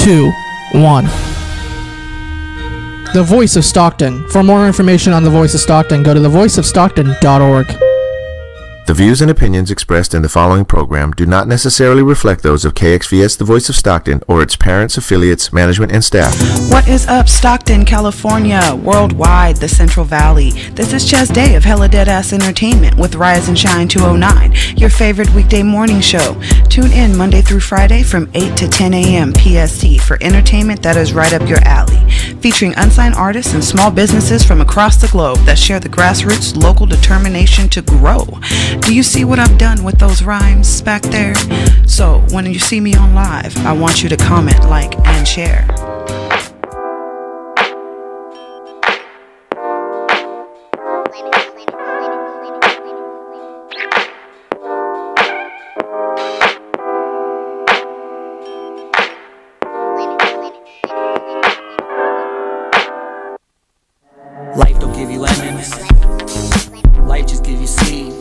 2, 1. The Voice of Stockton. For more information on The Voice of Stockton, go to thevoiceofstockton.org. The views and opinions expressed in the following program do not necessarily reflect those of KXVS The Voice of Stockton or its parents, affiliates, management, and staff. What is up, Stockton, California, worldwide, the Central Valley? This is Chaz Day of Hella Deadass Entertainment with Rise and Shine 209, your favorite weekday morning show. Tune in Monday through Friday from 8 to 10 a.m. PST for entertainment that is right up your alley, featuring unsigned artists and small businesses from across the globe that share the grassroots local determination to grow. Do you see what I've done with those rhymes back there? So when you see me on live, I want you to comment, like, and share. Life don't give you lemons, life just give you seeds.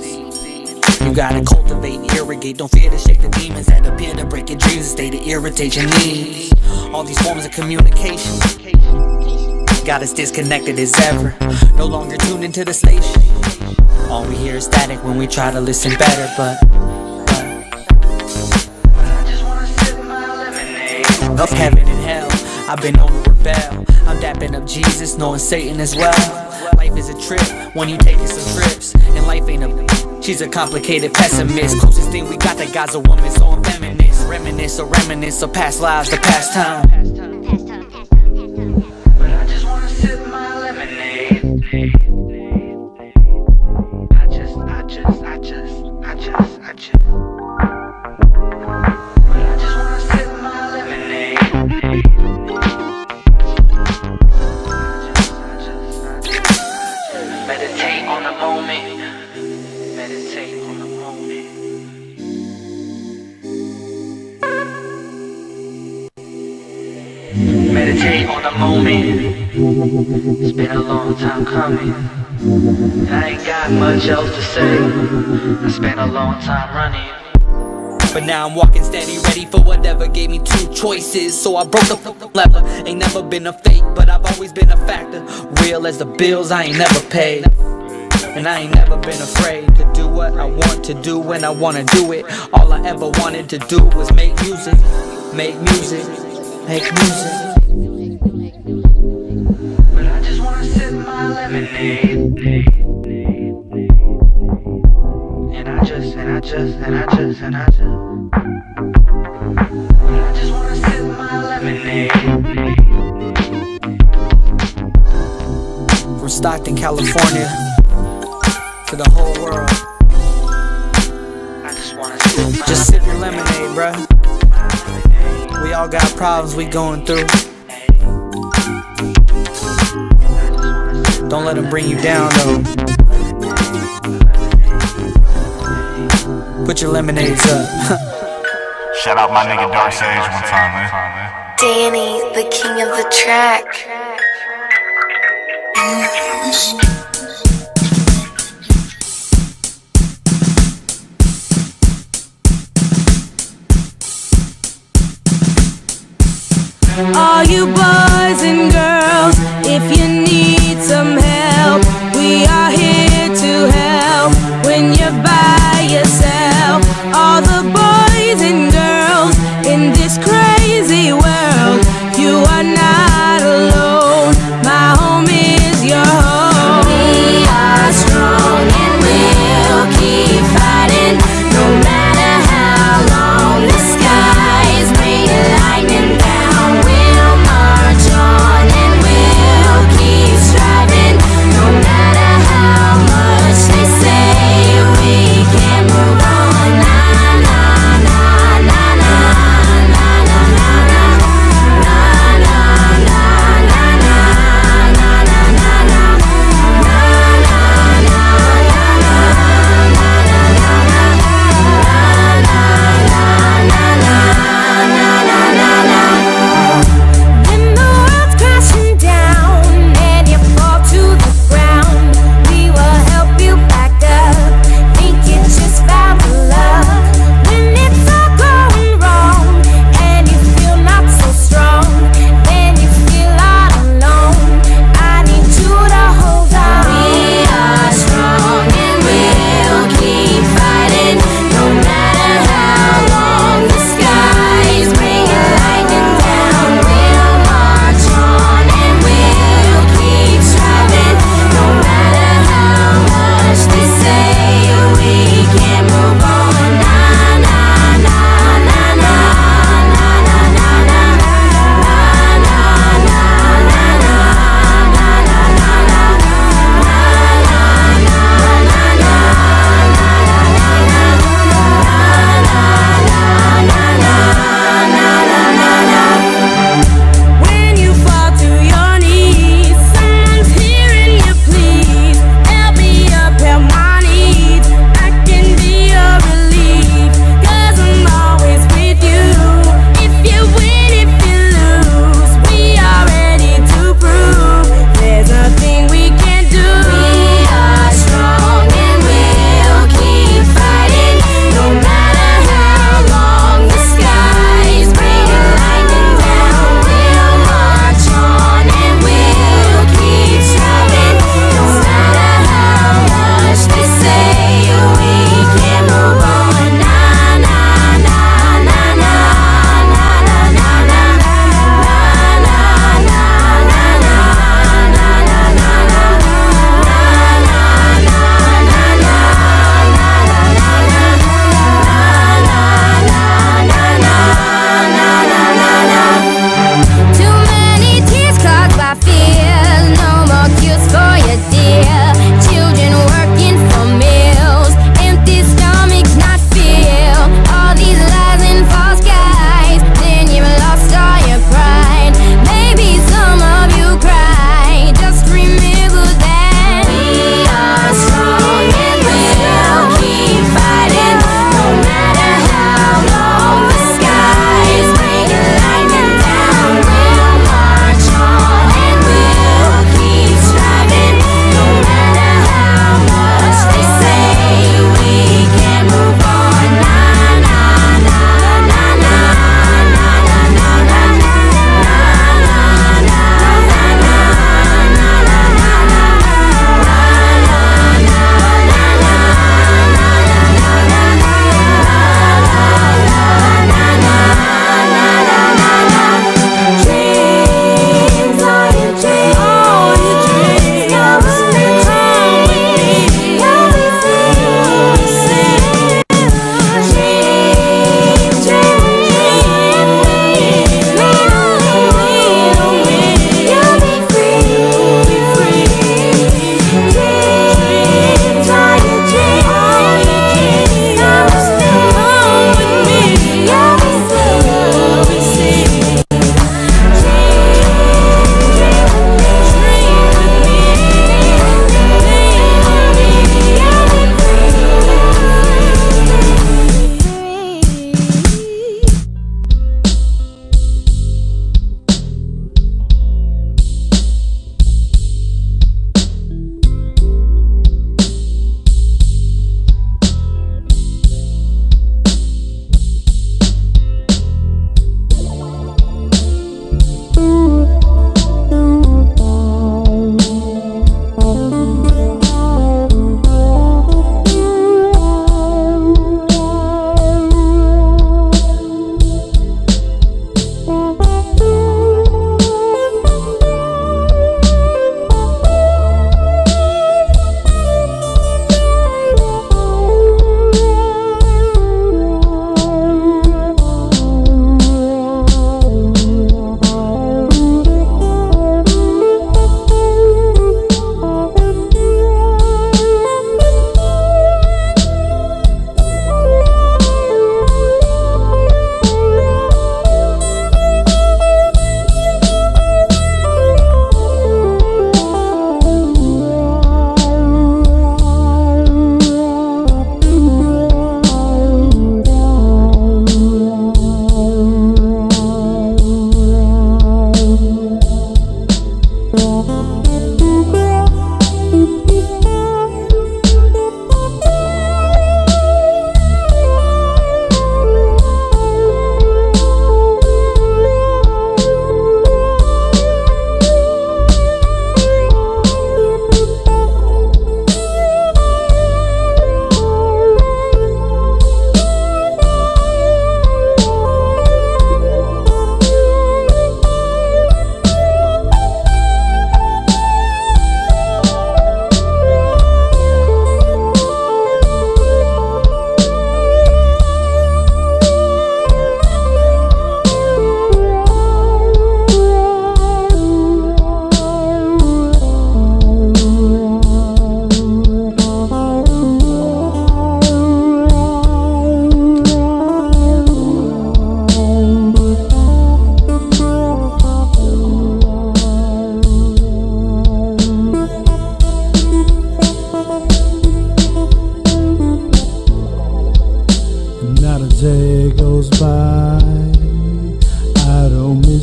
You gotta cultivate and irrigate, don't fear to shake the demons that appear to break your dreams and stay to irritate your needs. All these forms of communication got us disconnected as ever, no longer tuned into the station. All we hear is static when we try to listen better, but I just wanna sip my lemonade. Of heaven and hell, I've been known to rebel. I'm dapping up Jesus, knowing Satan as well. Life is a trip when you taking some trips, and life ain't a. She's a complicated pessimist. Closest thing we got, that God's a woman, so I'm feminist. Reminisce of past lives, the past time. But I just wanna sip my lemonade. I just. But I just wanna sip my lemonade. Meditate on the moment. Meditate on the moment. Meditate on the moment. It's been a long time coming, and I ain't got much else to say. I spent a long time running, but now I'm walking steady, ready for whatever gave me two choices. So I broke the lever. Ain't never been a fake, but I've always been a factor. Real as the bills I ain't never paid. And I ain't never been afraid to do what I want to do when I wanna do it. All I ever wanted to do was make music. But I just wanna sip my lemonade. And I just. But I just wanna sip my lemonade. From Stockton, California, to the whole world, I just wanna sip your lemonade, bruh. We all got problems we going through. Don't let them bring you down, though. Put your lemonades up. Shout out my nigga Dark Sage one time, man. Danny, the king of the track. All you boys and girls, if you need some help, we are here to help when you're by yourself. All the boys and girls in this crazy world, you are not alone. My home is your home. We are strong and we'll keep fighting, no matter how long the skies may lightning down. We'll march on and we'll keep striving, no matter how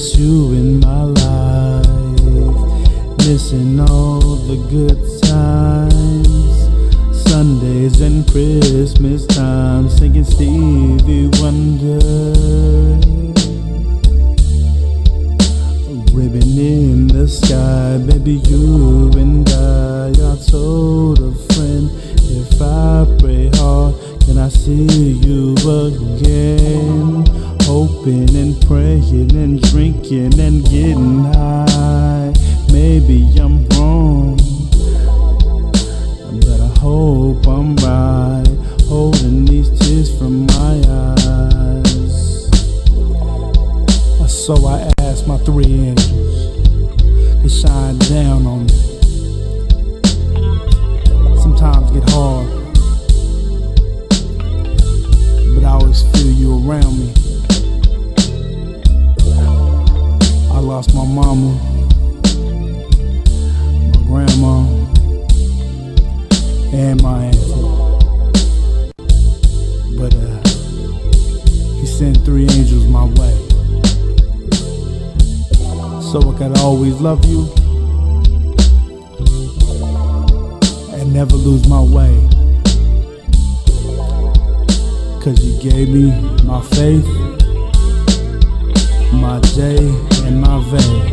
miss you in my life, missing all the good times, Sundays and Christmas time, singing Stevie Wonder. Ribbon in the sky, baby, you and I told a friend, if I pray hard, can I see you again? Hoping and praying and drinking and getting high. Maybe I'm wrong, but I hope I'm right, holding these tears from my eyes. So I asked my 3 angels to shine down on me. Sometimes get hard, but I always feel you around me. I lost my mama, my grandma, and my auntie, but he sent 3 angels my way, so I could always love you and never lose my way. 'Cause you gave me my faith, my J, and my vein.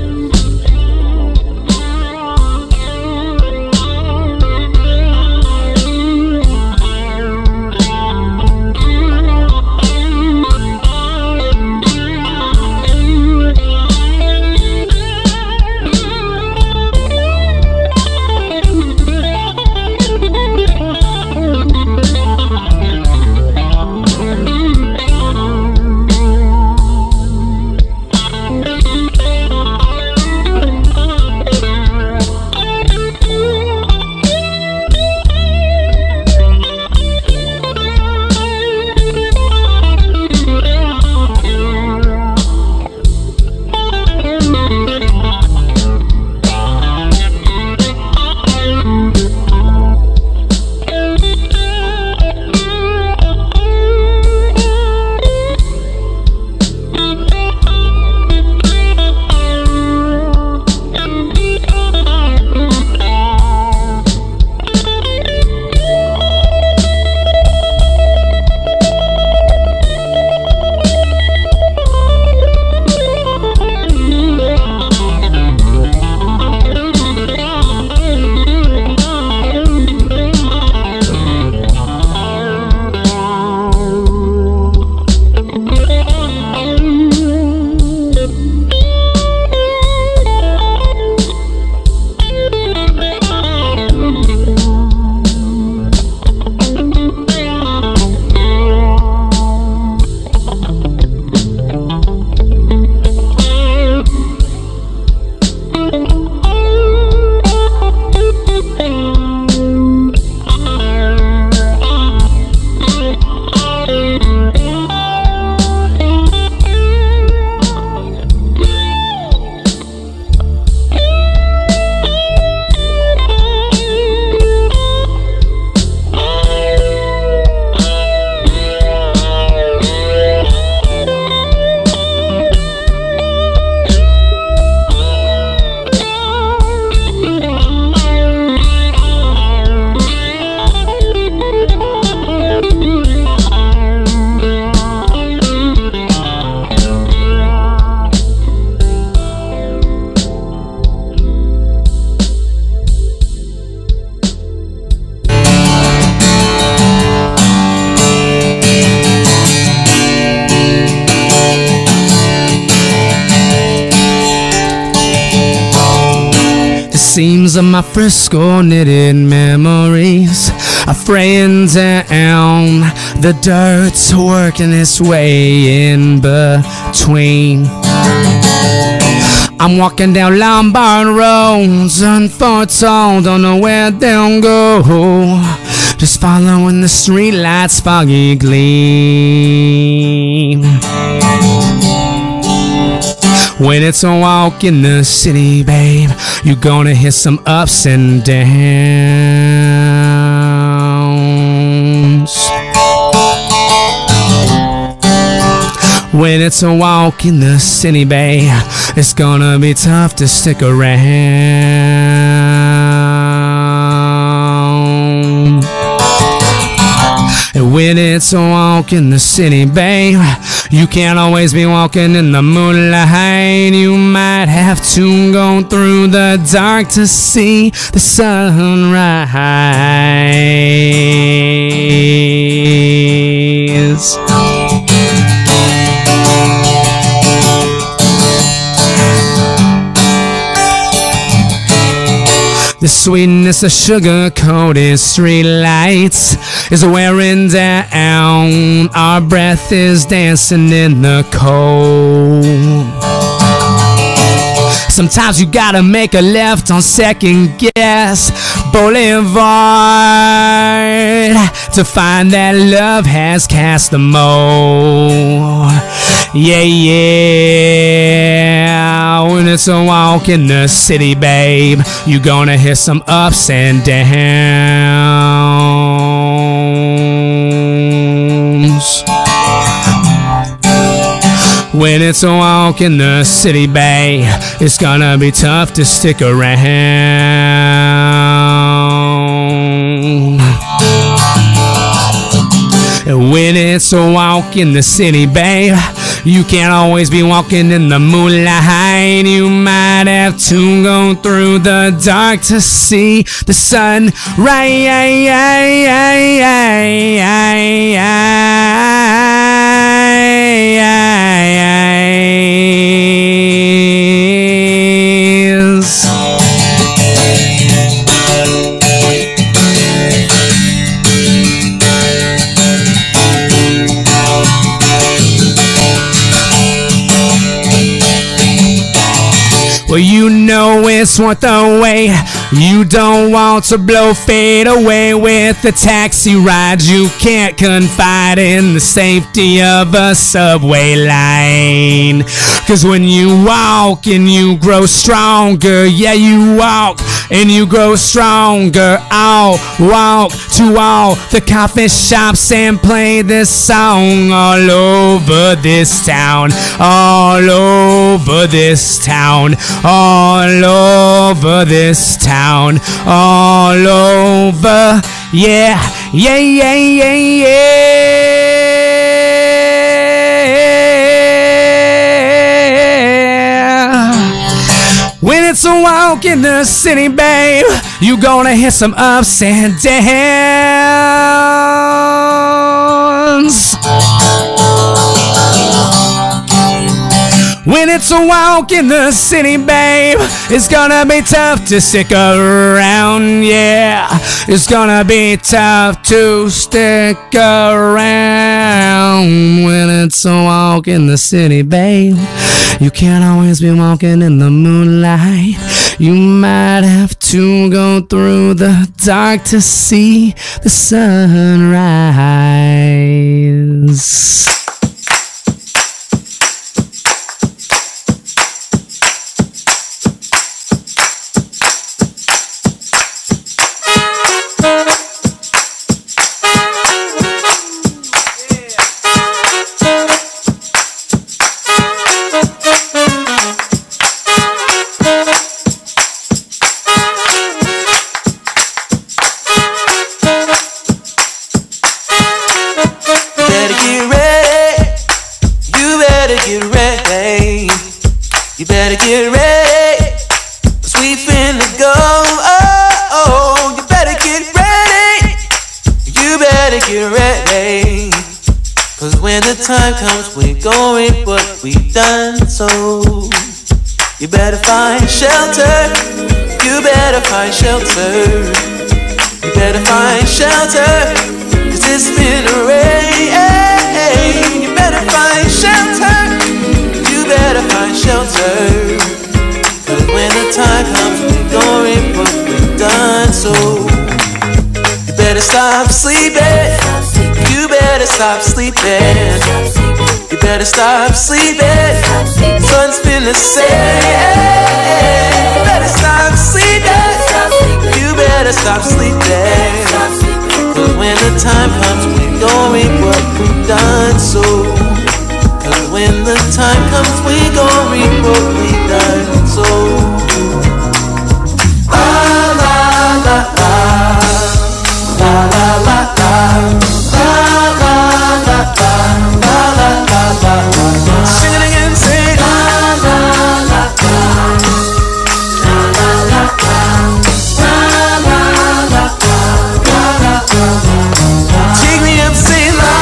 Seams of my Frisco knitted memories are fraying down. The dirt's working its way in between. I'm walking down Lombard roads, unforetold, don't know where they'll go. Just following the streetlights' foggy gleam. When it's a walk in the city, babe, you're gonna hit some ups and downs. When it's a walk in the city, babe, it's gonna be tough to stick around. And when it's a walk in the city, babe, you can't always be walking in the moonlight. You might have to go through the dark to see the sunrise. The sweetness of sugar-coated streetlights is wearing down. Our breath is dancing in the cold. Sometimes you gotta make a left on Second Guess Boulevard to find that love has cast the mold. Yeah, yeah. When it's a walk in the city, babe, you gonna hit some ups and downs. When it's a walk in the city, babe, it's gonna be tough to stick around. And when it's a walk in the city, babe, you can't always be walking in the moonlight. You might have to go through the dark to see the sunrise. Well, you know it's worth the wait. You don't want to blow fade away with a taxi ride. You can't confide in the safety of a subway line. 'Cause when you walk and you grow stronger, yeah, you walk and you grow stronger. I'll walk to all the coffee shops and play this song all over this town, all over this town, all over this town, all over, yeah, yeah, yeah, yeah, yeah. When it's a walk in the city, babe, you gonna hit some ups and downs. When it's a walk in the city, babe, it's gonna be tough to stick around, yeah. It's gonna be tough to stick around. When it's a walk in the city, babe, you can't always be walking in the moonlight. You might have to go through the dark to see the sunrise. You better get ready, 'cause we finna go. Oh, you better get ready. You better get ready, 'cause when the time comes, we're going what we've done. So you better find shelter. You better find shelter. You better find shelter, 'cause it's been a rain. You better find shelter. You better find shelter, 'cause when the time comes, we're going what we've done. So you better stop sleeping. You better stop sleeping. You better stop sleeping. Sun's finna set. You better stop sleeping. You better stop sleeping, 'cause when the time comes, we're going what we've done. So 'cause when the time comes, we gon' reap what we done sown. La la la la, la la la la, la la la la, la la la la. Sing it again, sing la la la la, la la la la, la la la la, la la la la. Take me up, say la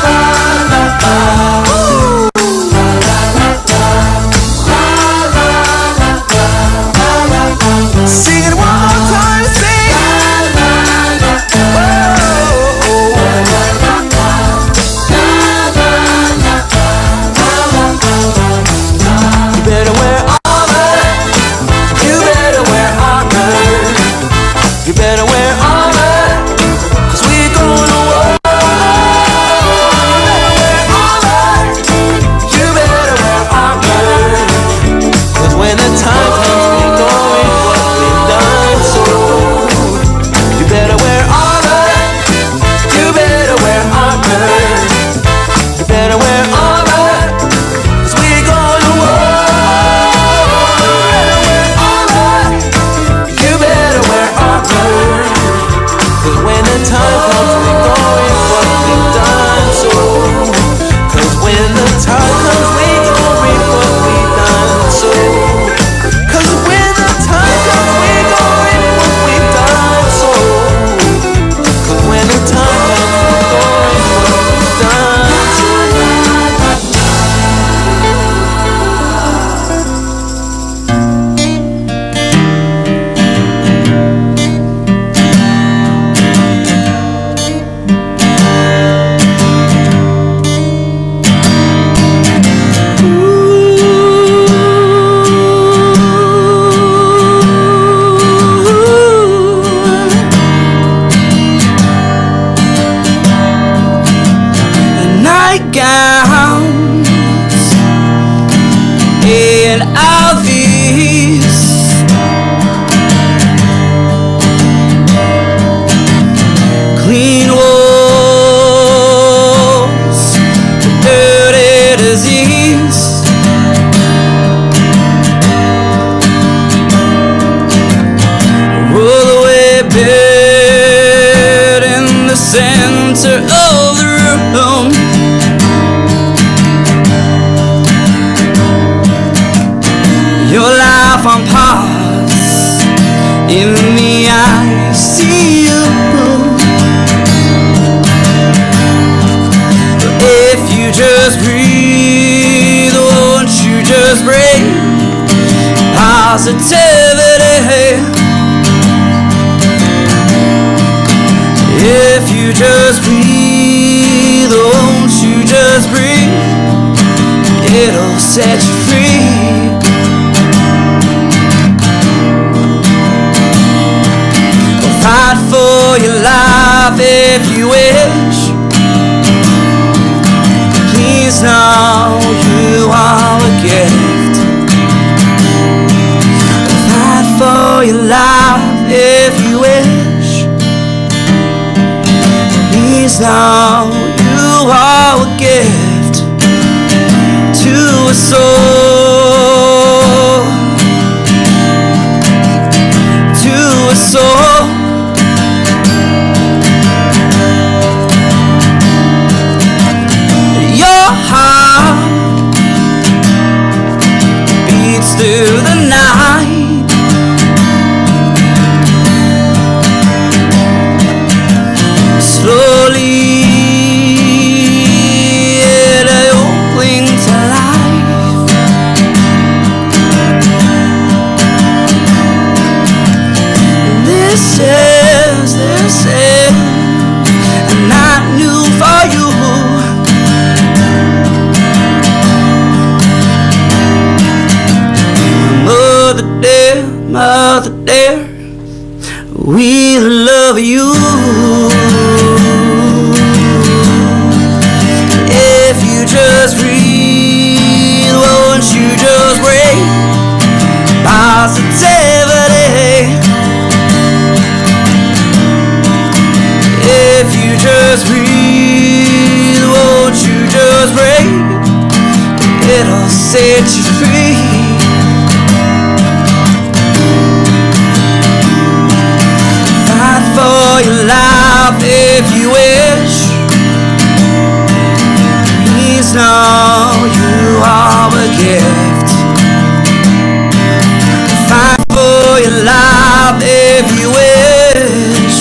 la la la. Sing it one more time, sing You better wear armor, you better wear armor, you better wear armor, 'cause we gonna war. You better wear armor, 'cause when the time comes, we gon' reap what we've done sown. You better wear armor, you better wear armor, you better wear armor, 'cause we gonna war. You better wear armor, 'cause when the time comes, we gon' reap what we've done sown. 'Cause when the time comes, we gon' reap what we've done sown. 'Cause when the time comes, we gon' reap what we've done sown. 'Cause when the time comes, we gon' reap what we've done sown. Nightgowns and Alvis, clean walls, dirty disease, roll away bed in the center of the room. Your life on pause, in the eyes see you. If you just breathe, won't you just breathe? Positivity. If you just breathe, won't you just breathe? It'll set you free. Fight for your life if you wish. Please know you are a gift. Fight for your life if you wish. Please know you are a gift to a soul, to a soul. Your heart beats through the night, slowly it'll cling to life. This is not new for you. Mother dear, we love you. If you just breathe, won't you just breathe? Positivity. If you just breathe, won't you just breathe? gift. Fight for your life if you wish.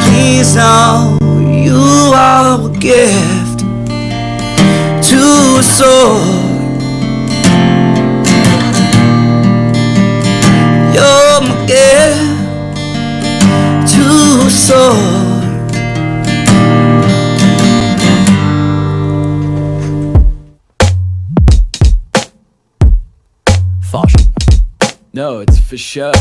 Please know you are a gift to a soul. You're my gift to a soul. Fashion. No, it's for show.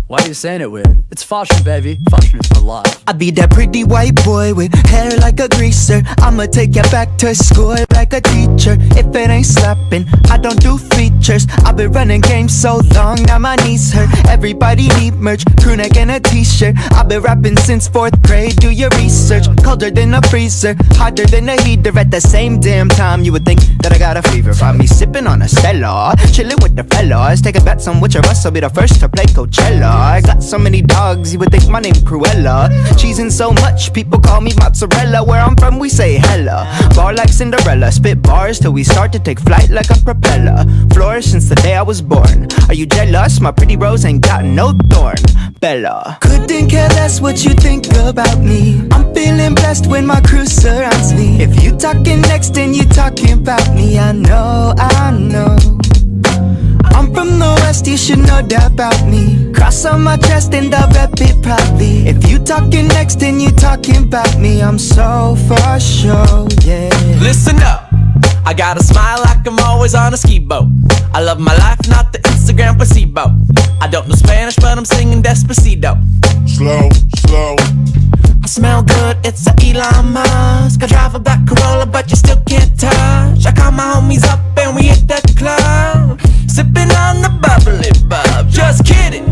Why are you saying it weird? It's fashion, baby. Fashion is my life. I be that pretty white boy with hair like a greaser. I'ma take you back to school like a teacher. If it ain't slapping, I don't do features. I've been running games so long, now my knees hurt. Everybody need merch, crew neck and a t-shirt. I've been rapping since 4th grade, do your research. Colder than a freezer, hotter than a heater. At the same damn time, you would think that I got a fever. Find me sipping on a Stella, chilling with the fellas. Take a bet on which of us will be the first to play Coachella. I got so many dogs, you would think my name Cruella. Cheesing so much, people call me mozzarella. Where I'm from, we say hella. Bar like Cinderella, spit bars till we start to take flight like a propeller. Flourish since the day I was born. Are you jealous? My pretty rose ain't got no thorn. Bella. Couldn't care less what you think about me. I'm feeling blessed when my crew surrounds me. If you talking next, then you talking about me. I know, I know. I'm from the west, you should know that about me. Cross on my chest and I'll rep it proudly. If you talking next, then you talking about me. I'm so for sure, yeah. Listen up, I got a smile like I'm always on a ski boat. I love my life, not the Instagram placebo. I don't know Spanish, but I'm singing Despacito. Slow, slow. I smell good, it's a Elon Musk. I drive a black Corolla, but you still can't touch. I call my homies up and we hit the club, sipping on the bubbly bub. Just kidding,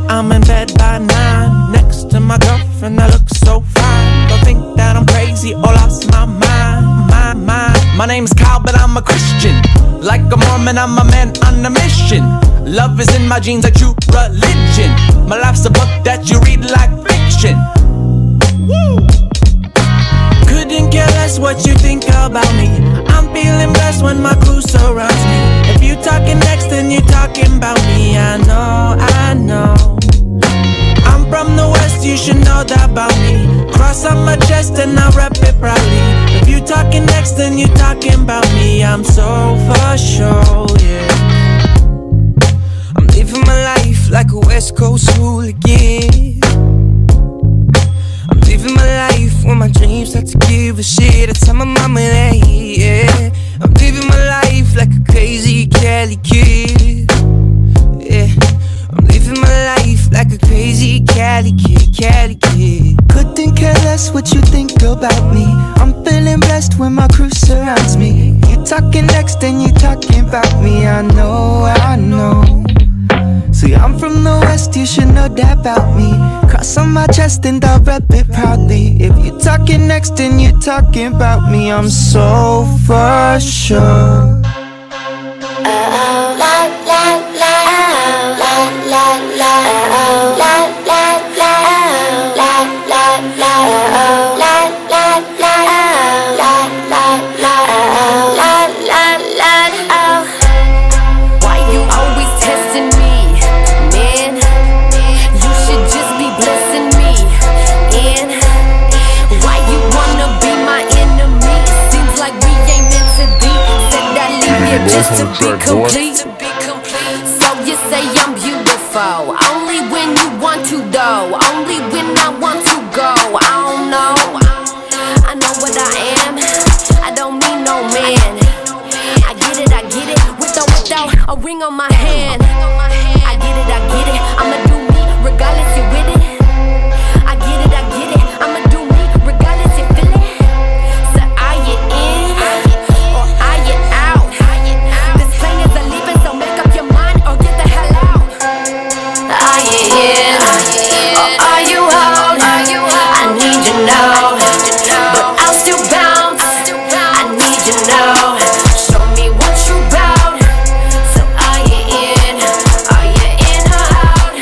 I'm in bed by 9, next to my girlfriend that looks so fine. Don't think that I'm crazy or lost my mind, my mind. My name's Kyle, but I'm a Christian. Like a Mormon, I'm a man on a mission. Love is in my genes like true religion. My life's a book that you read like fiction. Woo! Couldn't care less what you think about me. I'm feeling blessed when my crew surrounds me. If you talking next, then you talking about me. I know, I know. I'm from the west, you should know that about me. Cross on my chest and I rep it proudly. If you talking next, then you talking about me. I'm so for sure, yeah. I'm living my life like a West Coast hooligan. I'm living my life when my dreams start to give a shit. I tell my mama that, yeah. I'm living my life like a crazy Cali kid, yeah. I'm living my life like a crazy Cali kid, Cali kid. Couldn't care less what you think about me. I'm feeling blessed when my crew surrounds me. You talking next, then you talking about me. I know, I know. See, I'm from the west, you should know that about me. Cross on my chest and I'll rep it proudly. If you talking next, then you talking about me. I'm so for sure. Just to be complete. So you say I'm beautiful, only when you want to though, only when I want to go. I don't know, I know what I am, I don't need no man. I get it, with or without a ring on my hand. I get it, I'ma do me, regardless you with it. I get it, I'ma do me, regardless you feel it. So are you in, or are you out? This plane is a leaving, so make up your mind or get the hell out. Are you in, or are you out? I need you now, but I'll still bounce. I need you now, show me what you bout. So are you in or out?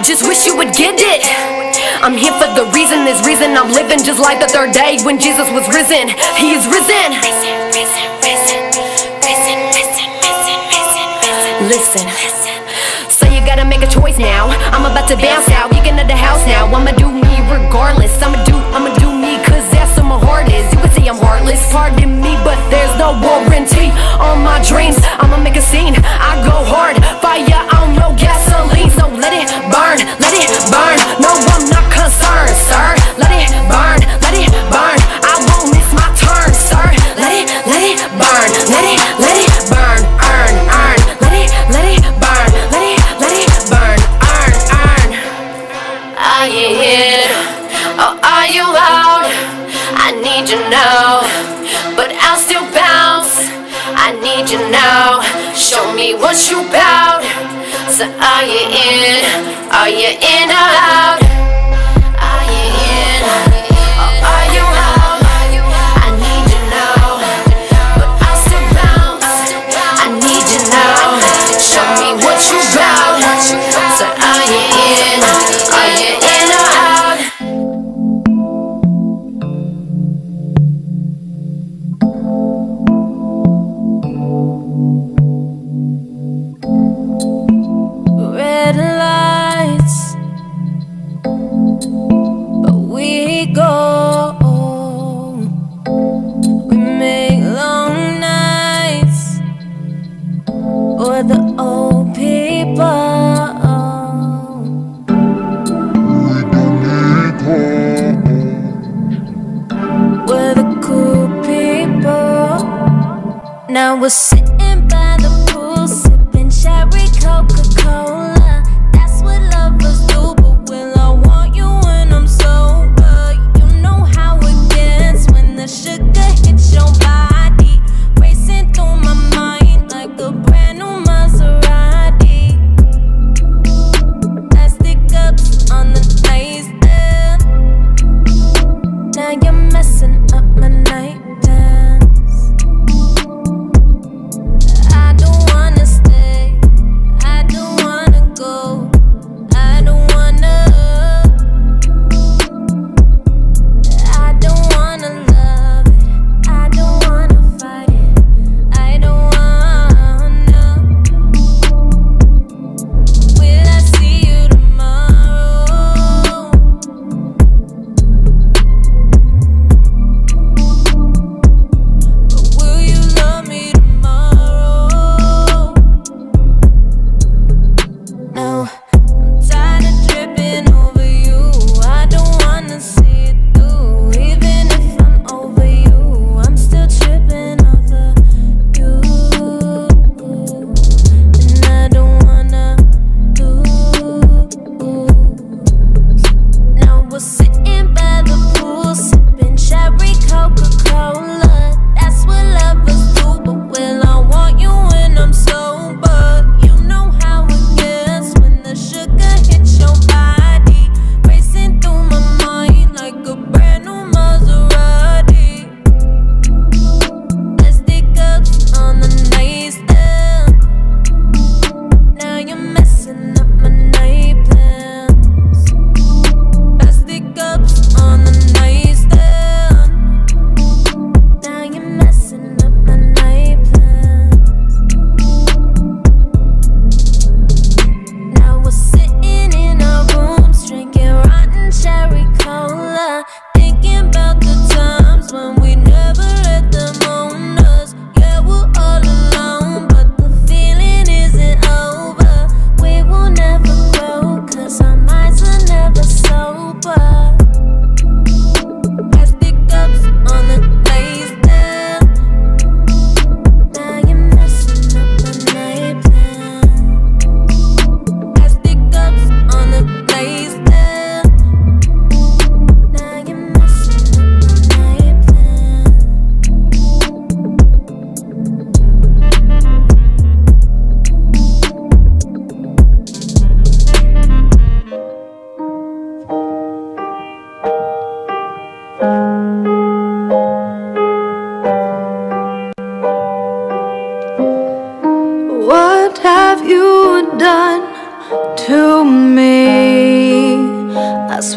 just wish you would get it. I'm here for the reason, this reason I'm living just like the third day when Jesus was risen. He is risen. Listen. So you gotta make a choice now. I'm about to bounce out, you get into the house now. I'ma do me regardless. I'ma do me, cause that's what my heart is. You can say I'm heartless, pardon me, but there's no warranty on my dreams. I'ma make a scene, I go hard. Fire, I don't know gasoline, so let it burn, let it burn. No, I'm not concerned, sir. Let it burn, let it burn. I won't miss my turn, sir. Let it burn, let it burn, earn. Let it burn, let it burn, earn. Are you in, or are you out? I need you now, but I'll still bounce. I need you now, show me what you bout. So are you in, or out? Are you in, or are you out? I need you now, but I'll still bounce. I need you now, show me what you bout. So are you in, or out? Red lights, but we go. We make long nights for the old people. We're the cool people. Now we're sitting by the pool, sipping cherry Coca-Cola. That's what lovers do, but will I want you when I'm sober? You know how it gets when the sugar hits your body, racing through my mind like a brand new Maserati. Plastic cups on the nightstand. Now you're messing up my night dance.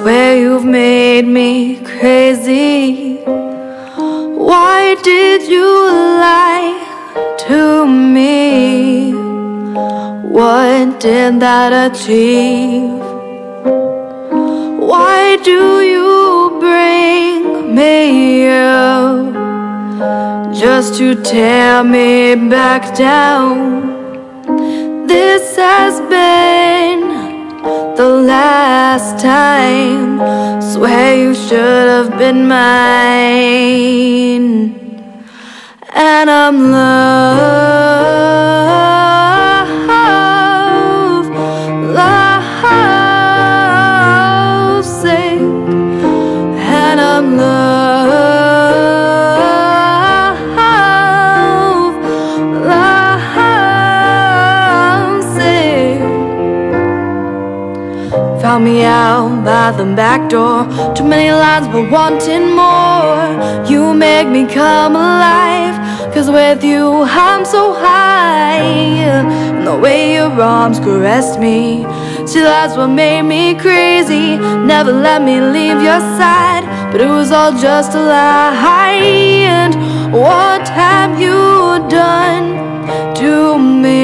swear you've made me crazy. Why did you lie to me? What did that achieve? Why do you bring me up just to tear me back down? This has been the last time. Swear you should have been mine. And I'm love sick. And I'm love sick. Found me out by the back door. Too many lines but wanting more. You make me come alive, 'cause with you I'm so high. And the way your arms caressed me, see, that's what made me crazy. Never let me leave your side, but it was all just a lie. And what have you done to me?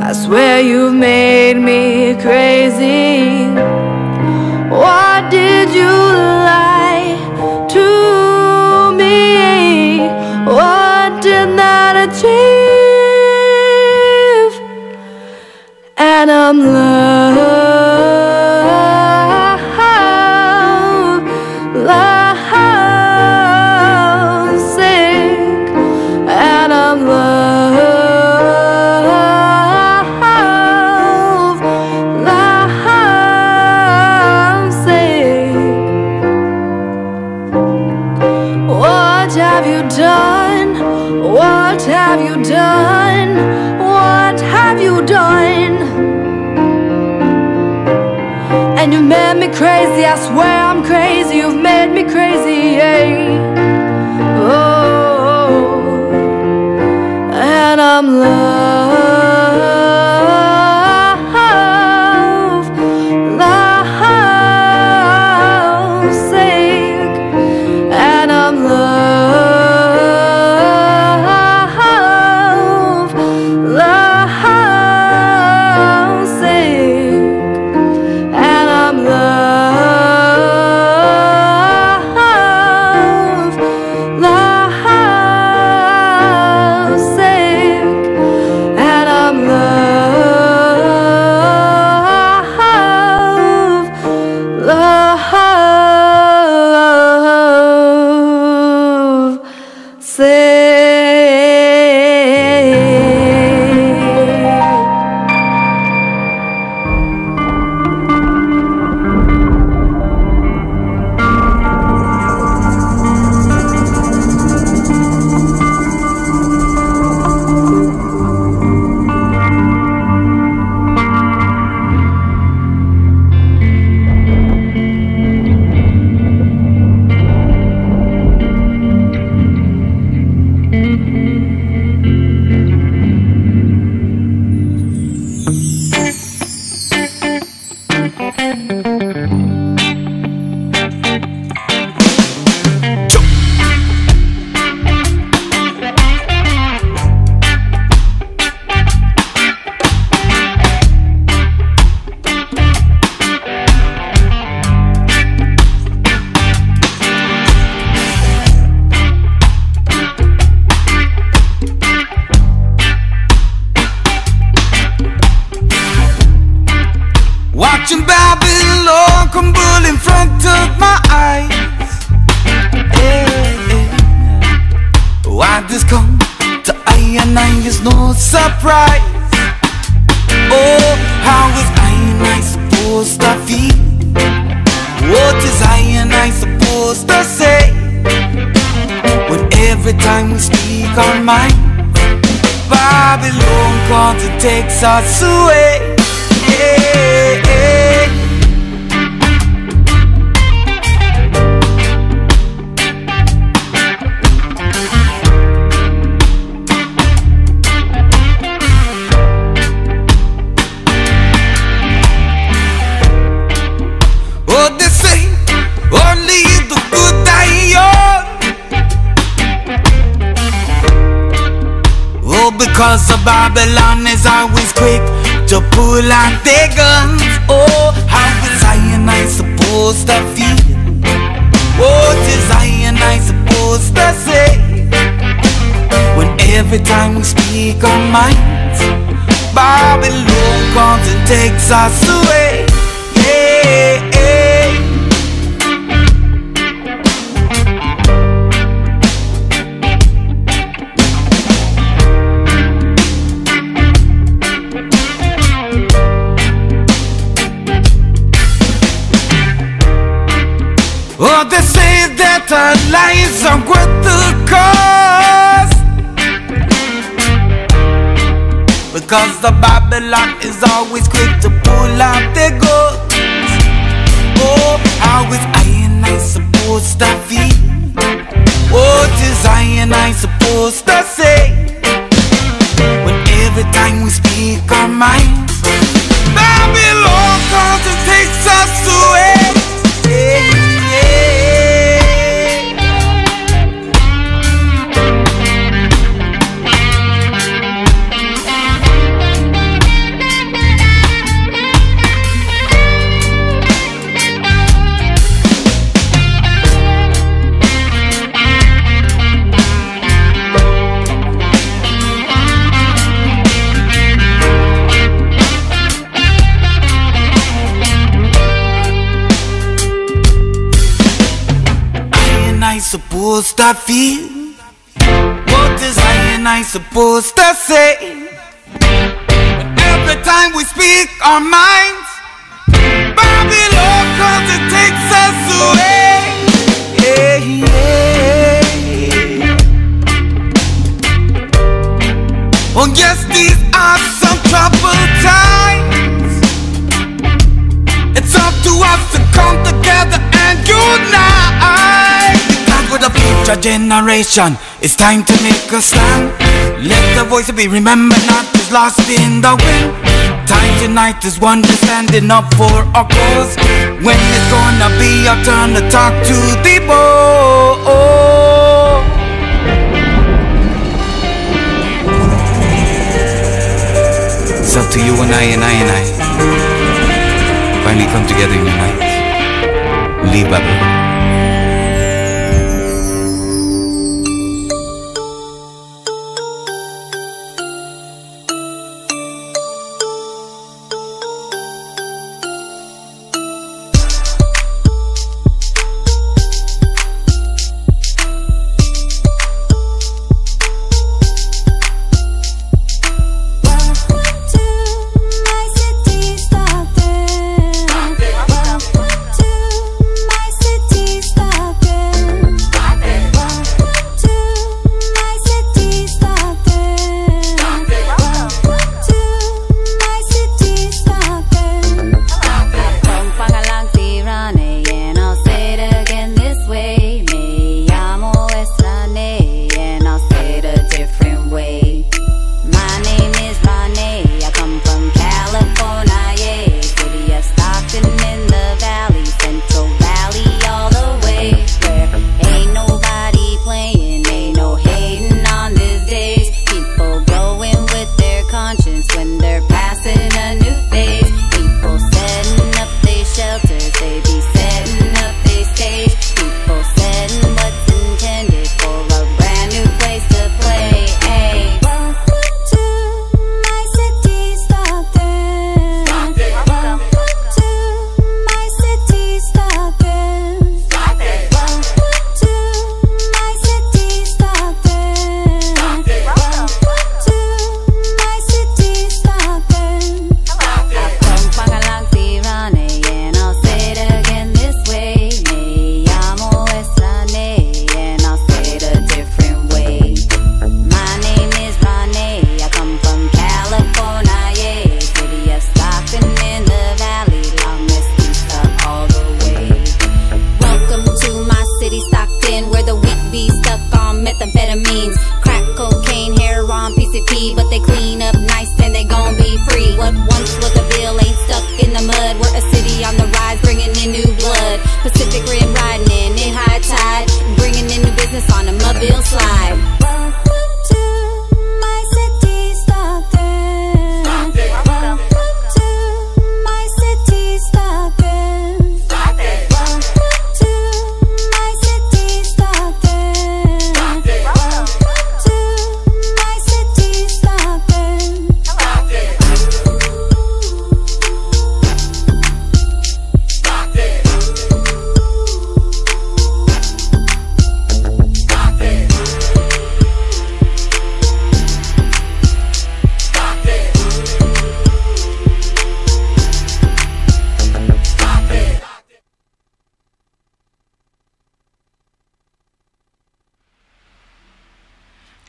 I swear you've made me crazy. Why did you lie to me? What did that achieve? And I'm love sick. And I'm love sick. What have you done? What have you done? What have you done? And you made me crazy, I swear I'm crazy. You've made me crazy, yeah. Oh, and I'm love sick. And I'm love sick. And I'm love sick. And I'm love sick. Watching Babylon crumble in front of my eyes. Why this come to I and I is no surprise. Oh, how is I and I supposed to feel? What is I and I supposed to say? When every time we speak our mind, Babylon comes and takes us away. Cause the Babylon is always quick to pull out their guns. Oh, how is I supposed to feel? What is I supposed to say? When every time we speak our minds, Babylon comes and takes us away. Yeah, yeah. Oh, they say that our lives are worth the cost, because the Babylon is always quick to pull out their guns. Oh, how is I supposed to feel? What is I supposed to say? When every time we speak our minds, Babylon comes and takes us away. Yeah. Supposed to feel? What is I supposed to say? But every time we speak our minds, Babylon comes and takes us away. Yeah, yeah. Oh yes, these are some troubled times. It's up to us to come together and unite. For the future generation, it's time to make a stand. Let the voice be remembered, not just lost in the wind. Time tonight is one to standing up for our cause. When it's gonna be our turn to talk to the boy. It's up to you and I finally come together and unite. Leave Babylon. Welcome to my city, Stockton.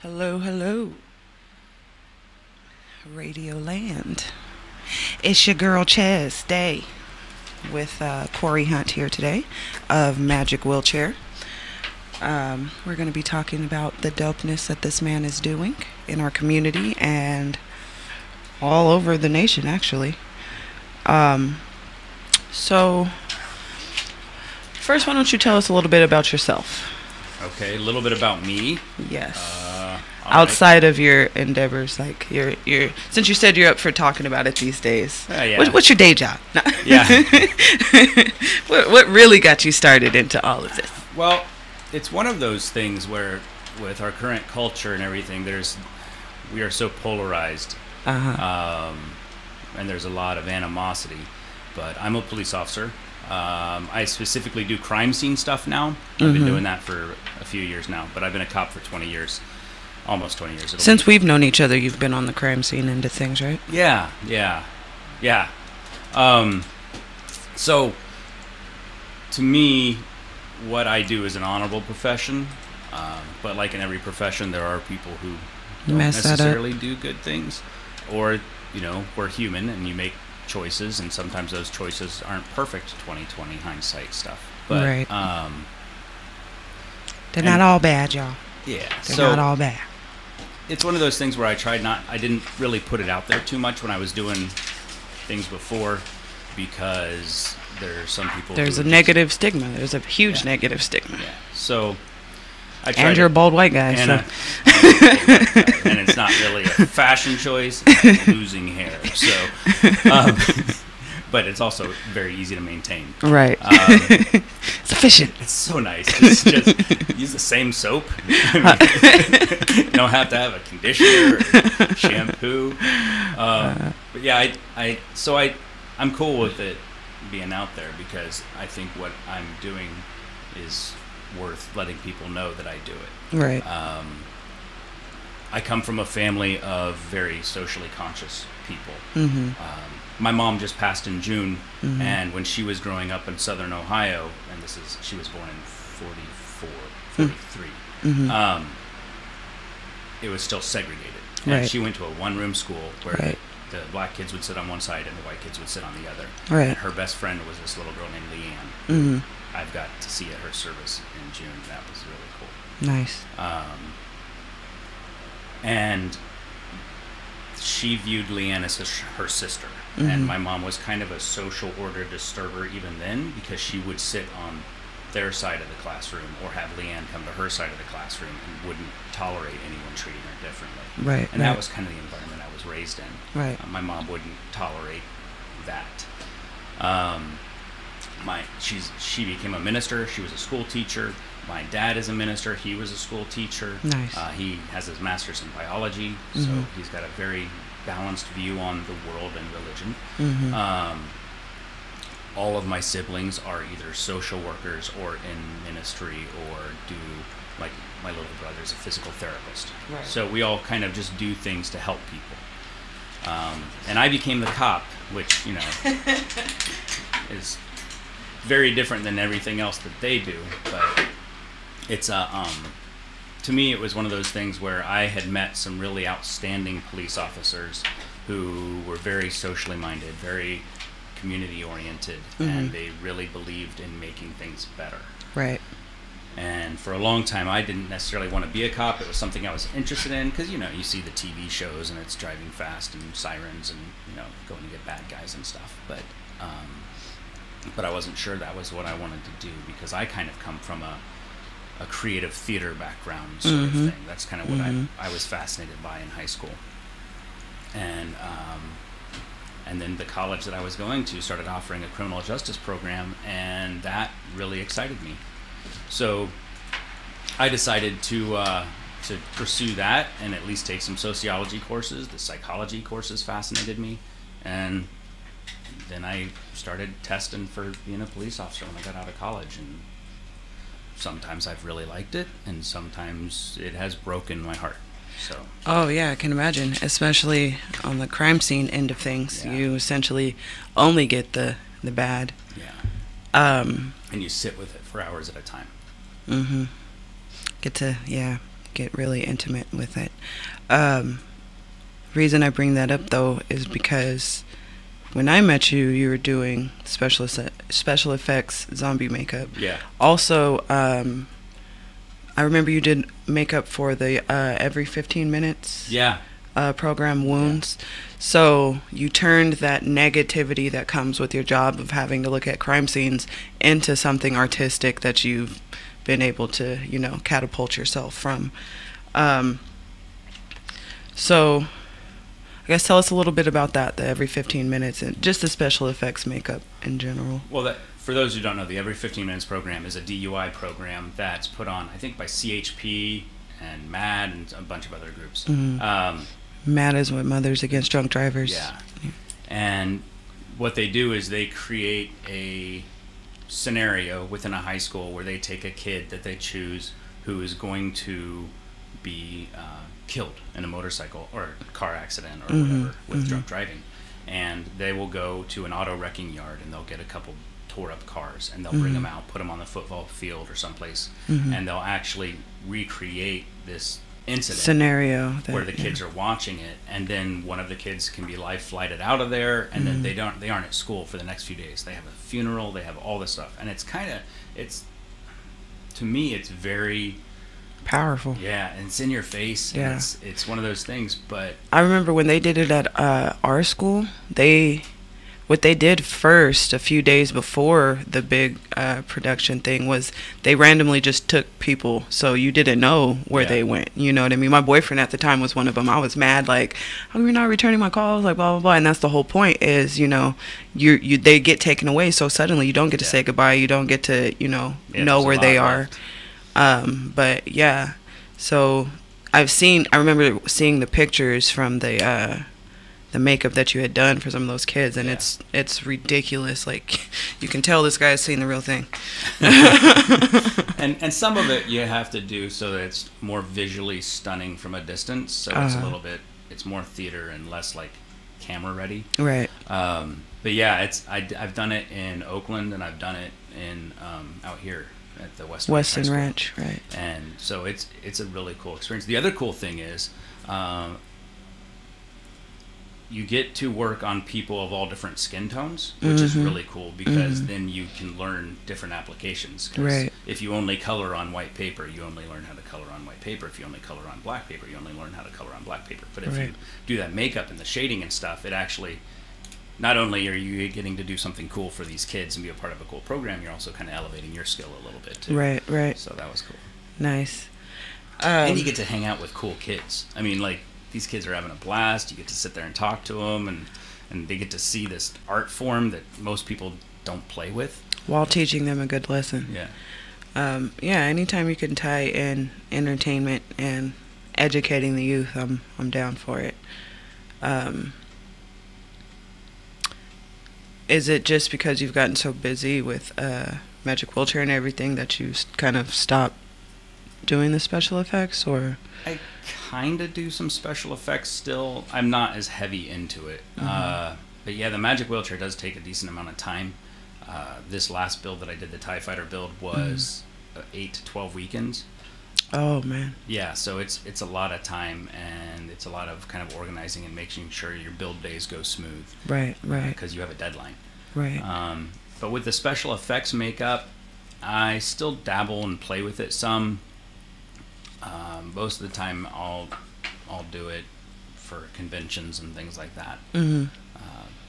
Hello, hello. Radio Land. It's your girl Chaz Day with Corey Hunt here today of Magic Wheelchair. We're going to be talking about the dopeness that this man is doing in our community and all over the nation, actually. So, first, why don't you tell us a little bit about yourself? Okay, a little bit about me. Yes. Outside of your endeavors, like your since you said you're up for talking about it these days. Yeah. What's your day job? No. Yeah. What really got you started into all of this? Well, it's one of those things where, with our current culture and everything, we are so polarized, and there's a lot of animosity. But I'm a police officer. I specifically do crime scene stuff now. I've been doing that for a few years now, but I've been a cop for 20 years. Almost 20 years. Since we've known each other, you've been on the crime scene end of things, right? Yeah. So, to me, what I do is an honorable profession, but like in every profession, there are people who don't necessarily do good things, or, we're human and you make choices, and sometimes those choices aren't perfect. 2020 hindsight stuff, but right. They're not all bad, y'all. Yeah, they're not all bad. It's one of those things where I didn't really put it out there too much when I was doing things before, because there's some people. There's a negative stigma. There's a huge negative stigma. Yeah. So. And you're a bald white guy, and it's not really a fashion choice. It's losing hair, so. But it's also very easy to maintain. Right. It's efficient. It's so nice. Just use the same soap. You don't have to have a conditioner or shampoo. But yeah, I'm cool with it being out there, because I think what I'm doing is worth letting people know that I do it. Right. I come from a family of very socially conscious people. My mom just passed in June, and when she was growing up in Southern Ohio, and she was born in 43, it was still segregated. And she went to a one-room school where the black kids would sit on one side and the white kids would sit on the other. Right. And her best friend was this little girl named Leanne. I've got to see at her service in June. That was really cool. Nice. And she viewed Leanne as her sister. And my mom was kind of a social order disturber even then, because she would sit on their side of the classroom or have Leanne come to her side of the classroom and wouldn't tolerate anyone treating her differently. Right. And that was kind of the environment I was raised in. Right. My mom wouldn't tolerate that. She became a minister. She was a school teacher. My dad is a minister. He was a school teacher. Nice. He has his master's in biology, so he's got a very balanced view on the world and religion. All of my siblings are either social workers or in ministry, or do, like, my little brother's a physical therapist. Right. So we all kind of just do things to help people. And I became the cop, which, is very different than everything else that they do, but it's to me, it was one of those things where I had met some really outstanding police officers who were very socially minded, very community oriented, and they really believed in making things better. Right. And for a long time, I didn't necessarily want to be a cop. It was something I was interested in, because, you see the TV shows and it's driving fast and sirens and, going to get bad guys and stuff. But I wasn't sure that was what I wanted to do, because I kind of come from a creative theater background sort of thing. That's kind of what I was fascinated by in high school. And then the college that I was going to started offering a criminal justice program, and that really excited me. So I decided to pursue that and at least take some sociology courses. The psychology courses fascinated me, and then I started testing for being a police officer when I got out of college. And sometimes I've really liked it, and sometimes it has broken my heart. So. Oh yeah, I can imagine, especially on the crime scene end of things. Yeah. You essentially only get the bad. Yeah. And you sit with it for hours at a time. Get to get really intimate with it. Reason I bring that up though is because when I met you, you were doing special effects zombie makeup. Yeah. Also, I remember you did makeup for the every 15 minutes. Yeah. Program Wounds. Yeah. So you turned that negativity that comes with your job of having to look at crime scenes into something artistic that you've been able to, you know, catapult yourself from. So I guess tell us a little bit about that, the every 15 minutes, and just the special effects makeup in general. Well, for those who don't know, the Every 15 Minutes program is a DUI program that's put on, I think, by CHP and MAD and a bunch of other groups. Mm-hmm. MAD is what Mothers Against Drunk Drivers. Yeah. And what they do is they create a scenario within a high school where they take a kid that they choose who is going to be killed in a motorcycle or car accident or whatever with drunk driving, and they will go to an auto wrecking yard and they'll get a couple tore up cars and they'll bring them out, put them on the football field or someplace, and they'll actually recreate this incident scenario where the kids are watching it, and then one of the kids can be life flighted out of there, and then they aren't at school for the next few days. They have a funeral, they have all this stuff, and to me it's very powerful. Yeah, and it's in your face. Yeah, and it's one of those things. But I remember when they did it at our school, what they did first, a few days before the big production thing, was they randomly just took people, so you didn't know where they went. You know what I mean? My boyfriend at the time was one of them. I was mad, like, oh, you're not returning my calls, like, blah blah blah. And that's the whole point, is, you know, they get taken away so suddenly. You don't get to say goodbye. You don't get to, you know where they are. But yeah, so I remember seeing the pictures from the makeup that you had done for some of those kids, and it's ridiculous. Like, you can tell this guy's seen the real thing. and some of it you have to do so that it's more visually stunning from a distance. So it's more theater and less like camera ready. Right. But yeah, I've done it in Oakland, and I've done it in out here at the Western Ranch, right? And so it's a really cool experience. The other cool thing is you get to work on people of all different skin tones, which is really cool, because then you can learn different applications. Right. If you only color on white paper, you only learn how to color on white paper. If you only color on black paper, you only learn how to color on black paper. But if you do that makeup and the shading and stuff, it actually, not only are you getting to do something cool for these kids and be a part of a cool program, you're also kind of elevating your skill a little bit too. Right. So that was cool. Nice. And you get to hang out with cool kids. I mean, like, these kids are having a blast. You get to sit there and talk to them, and they get to see this art form that most people don't play with, while teaching them a good lesson. Yeah. Anytime you can tie in entertainment and educating the youth, I'm down for it. Is it just because you've gotten so busy with Magic Wheelchair and everything that you kind of stopped doing the special effects, or? I kind of do some special effects still. I'm not as heavy into it. But yeah, the Magic Wheelchair does take a decent amount of time. This last build that I did, the TIE Fighter build, was 8 to 12 weekends. Oh man. Yeah, so it's a lot of time, and it's a lot of kind of organizing and making sure your build days go smooth. Right. Because you have a deadline. Right. But with the special effects makeup, I still dabble and play with it some. Most of the time, I'll do it for conventions and things like that.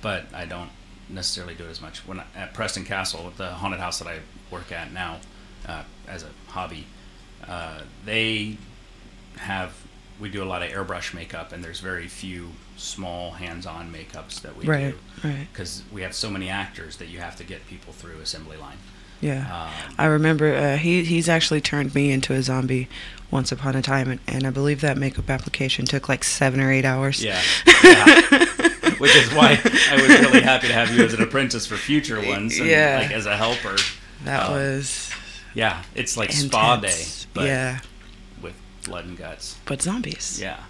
But I don't necessarily do it as much. When at Preston Castle, the haunted house that I work at now, as a hobby, we do a lot of airbrush makeup, and there's very few small hands-on makeups that we do. Right. Because we have so many actors that you have to get people through assembly line. Yeah. I remember he's actually turned me into a zombie once upon a time, and I believe that makeup application took like 7 or 8 hours. Yeah. Which is why I was really happy to have you as an apprentice for future ones, and like as a helper. That was it's like intense. Spa Day, but with blood and guts. But zombies. Yeah.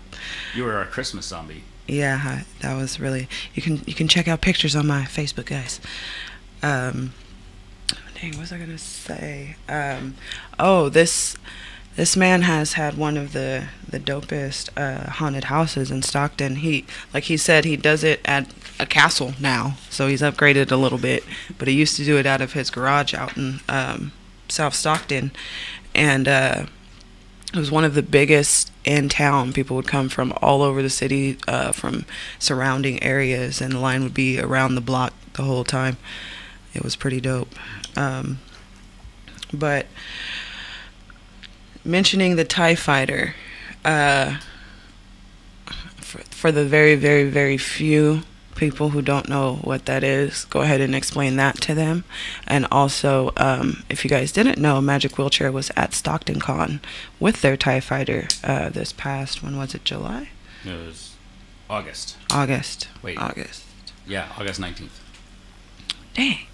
You were our Christmas zombie. Yeah, that was really, you can check out pictures on my Facebook, guys. Dang, what was I gonna say? This man has had one of the dopest haunted houses in Stockton. He, like he said, he does it at a castle now, so he's upgraded a little bit. But he used to do it out of his garage out in South Stockton, and it was one of the biggest in town. People would come from all over the city, from surrounding areas, and the line would be around the block the whole time. It was pretty dope. But mentioning the TIE Fighter, for the very, very, very few people who don't know what that is, go ahead and explain that to them. And also, if you guys didn't know, Magic Wheelchair was at Stockton Con with their TIE Fighter this past, when was it, July? It was August. August. Wait. August. Yeah, August 19th. Dang.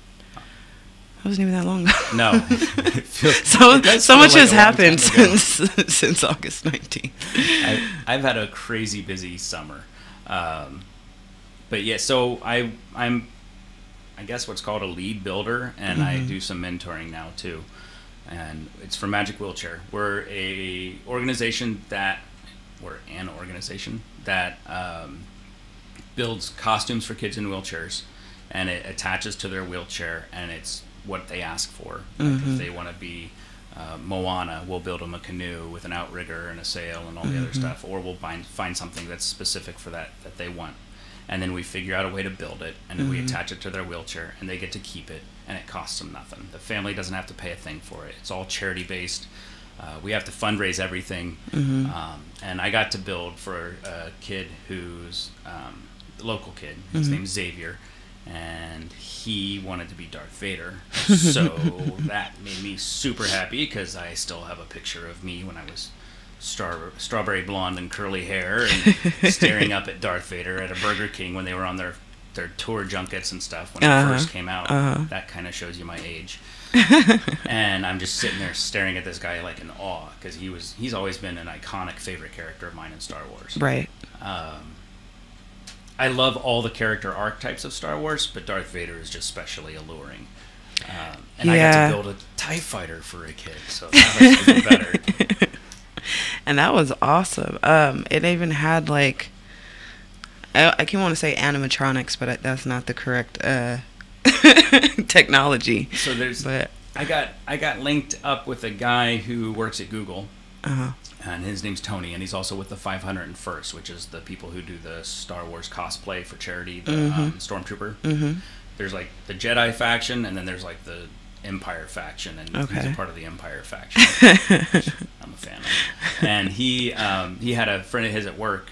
That wasn't even that long ago. No. So much has happened since August 19th. I've had a crazy busy summer. But yeah, so I'm I guess what's called a lead builder, and I do some mentoring now too. And it's for Magic Wheelchair. We're an organization that builds costumes for kids in wheelchairs, and it attaches to their wheelchair, and it's what they ask for. Like if they want to be Moana, we'll build them a canoe with an outrigger and a sail and all the other stuff, or we'll find something that's specific for that they want. And then we figure out a way to build it, and then we attach it to their wheelchair, and they get to keep it, and it costs them nothing. The family doesn't have to pay a thing for it. It's all charity based. We have to fundraise everything. And I got to build for a kid who's a local kid. His name's Xavier, and he wanted to be Darth Vader. So that made me super happy, because I still have a picture of me when I was strawberry blonde and curly hair and staring up at Darth Vader at a Burger King when they were on their tour junkets and stuff when it first came out. That kind of shows you my age. And I'm just sitting there staring at this guy like in awe, because he's always been an iconic favorite character of mine in Star Wars. Right. I love all the character archetypes of Star Wars, but Darth Vader is just specially alluring. And I got to build a TIE Fighter for a kid, so that was even better. And that was awesome. It even had like, I can't want to say animatronics, but that's not the correct technology. So I got linked up with a guy who works at Google, and his name's Tony, and he's also with the 501st, which is the people who do the Star Wars cosplay for charity, the Stormtrooper. There's like the Jedi faction, and then there's like the Empire faction, and he's a part of the Empire faction, which I'm a fan of. And he had a friend of his at work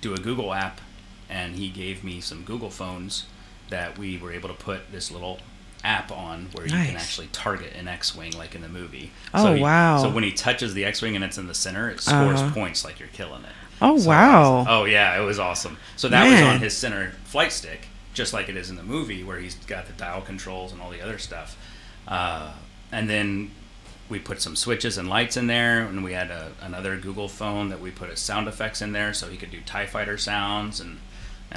do a Google app, and he gave me some Google phones that we were able to put this little app on where you can actually target an X-Wing like in the movie. Wow. So when he touches the X-Wing and it's in the center, it scores points like you're killing it. Wow. Oh yeah, it was awesome. So that was on his center flight stick, just like it is in the movie, where he's got the dial controls and all the other stuff. And then we put some switches and lights in there, and we had another Google phone that we put as sound effects in there, so he could do TIE Fighter sounds and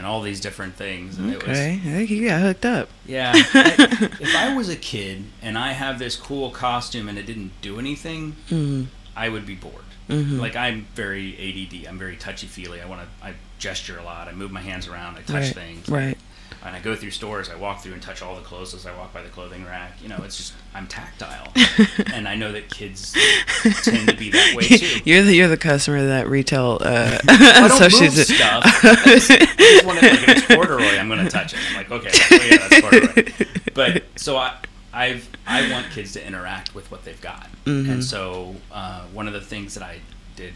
all these different things. And I think you got hooked up. Yeah. If I was a kid and I have this cool costume and it didn't do anything, I would be bored. Like, I'm very ADD. I'm very touchy-feely. I gesture a lot. I move my hands around. I touch things. Right. And I go through stores. I walk through and touch all the clothes as I walk by the clothing rack. You know, it's just, I'm tactile. And I know that kids tend to be that way too. You're the customer of that retail I don't move stuff. I just want it like if it's corduroy, I'm going to touch it. I'm like, okay, oh yeah, that's corduroy. But so I want kids to interact with what they've got. And so one of the things that I did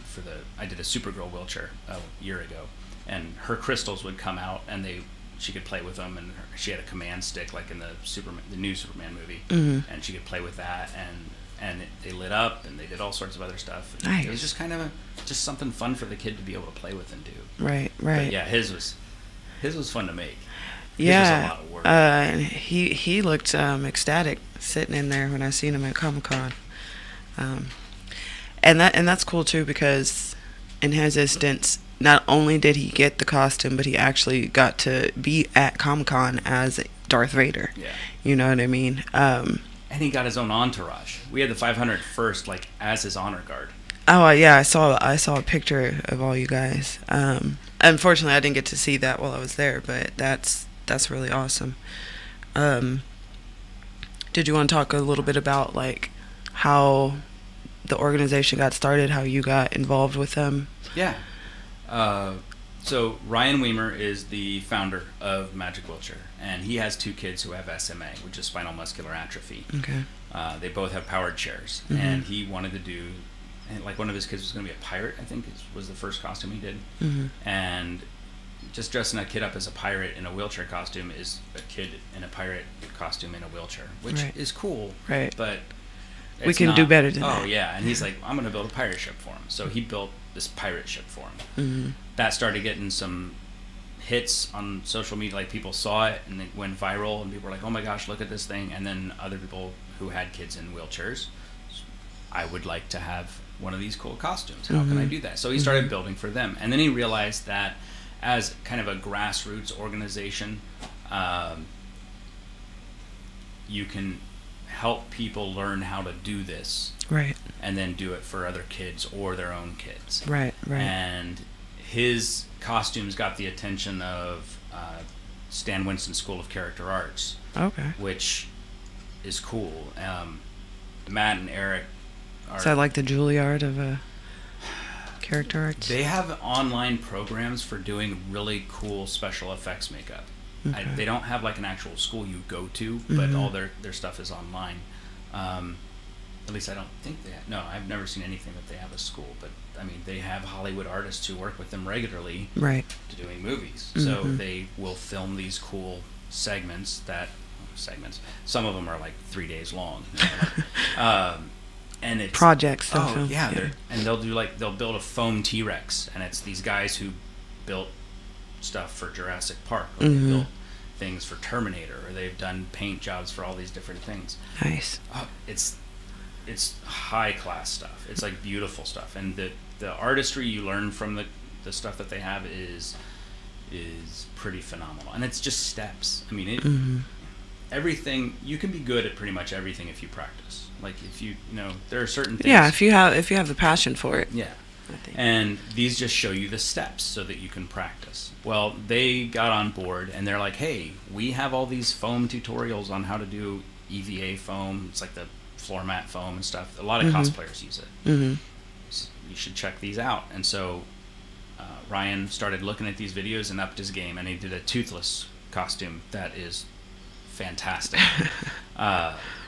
I did a Supergirl wheelchair a year ago, and her crystals would come out, and she could play with them, and she had a command stick like in the new Superman movie, and she could play with that, and they lit up, and they did all sorts of other stuff. It was just kind of just something fun for the kid to be able to play with and do. Right. But yeah, his was fun to make. Yeah, his was a lot of work. He looked ecstatic sitting in there when I seen him at Comic-Con, and that's cool too, because in his instance, not only did he get the costume, but he actually got to be at Comic-Con as Darth Vader. Yeah. You know what I mean? And he got his own entourage. We had the 501st like as his honor guard. Oh yeah, I saw a picture of all you guys. Unfortunately, I didn't get to see that while I was there, but that's really awesome. Did you want to talk a little bit about like how the organization got started, how you got involved with them? Yeah. So Ryan Weimer is the founder of Magic Wheelchair, and he has 2 kids who have SMA, which is spinal muscular atrophy. Okay. They both have powered chairs, and he wanted to do, like, one of his kids was going to be a pirate, I think was the first costume he did. And just dressing a kid up as a pirate in a wheelchair costume is a kid in a pirate costume in a wheelchair, which is cool. Right. But we can do better than that. Oh yeah, and he's like, I'm going to build a pirate ship for him. So he built this pirate ship for him. That started getting some hits on social media. Like, people saw it and it went viral, and people were like, oh my gosh, look at this thing. And then other people who had kids in wheelchairs, I would like to have one of these cool costumes. How can I do that? So he started building for them, and then he realized that as kind of a grassroots organization, you can help people learn how to do this, right, and then do it for other kids or their own kids, right. And his costumes got the attention of Stan Winston School of Character Arts, which is cool. Matt and Eric are, is that like the Juilliard of character arts? They have online programs for doing really cool special effects makeup. They don't have like an actual school you go to, but all their stuff is online. At least I don't think they have. No, I've never seen anything that they have a school, but I mean, they have Hollywood artists who work with them regularly, right, to doing movies. So they will film these cool segments. Some of them are like 3 days long. And it's projects. And they'll build a foam T-Rex, and it's these guys who built stuff for Jurassic Park, or they built things for Terminator, or they've done paint jobs for all these different things. Nice. It's high class stuff. It's like beautiful stuff, and the artistry you learn from the stuff that they have is pretty phenomenal. And it's just steps. I mean, everything, you can be good at pretty much everything if you practice. Like, if you know, there are certain things. Yeah, if you have the passion for it. Yeah. And these just show you the steps so that you can practice. Well, they got on board, and they're like, hey, we have all these foam tutorials on how to do EVA foam. It's like the floor mat foam and stuff. A lot of cosplayers use it. So you should check these out. And so Ryan started looking at these videos and upped his game, and he did a toothless costume that is fantastic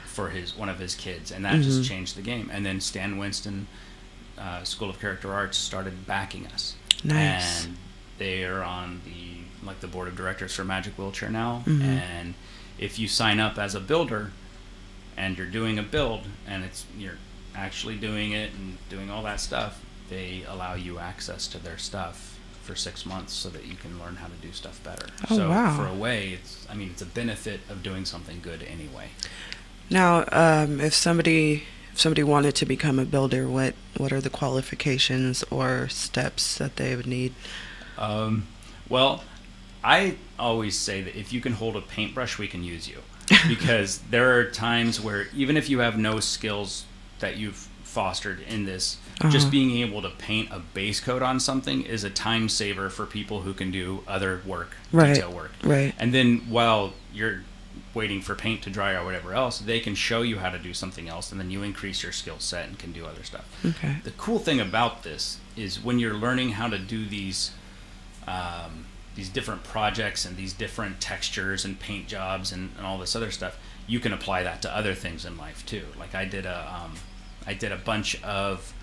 for one of his kids, and that just changed the game. And then Stan Winston School of Character Arts started backing us. Nice. And they are on the board of directors for Magic Wheelchair now. And if you sign up as a builder and you're doing a build and you're actually doing it and doing all that stuff, they allow you access to their stuff for 6 months so that you can learn how to do stuff better. Oh, wow. For a way, it's a benefit of doing something good anyway. Now, if somebody wanted to become a builder, what are the qualifications or steps that they would need? Well, I always say that if you can hold a paintbrush, we can use you. Because there are times where even if you have no skills that you've fostered in this, just being able to paint a base coat on something is a time saver for people who can do other work, detail work. Right. And then while you're waiting for paint to dry or whatever else, they can show you how to do something else, and then you increase your skill set and can do other stuff. Okay. The cool thing about this is when you're learning how to do these different projects and these different textures and paint jobs and all this other stuff, you can apply that to other things in life too. Like I did a bunch of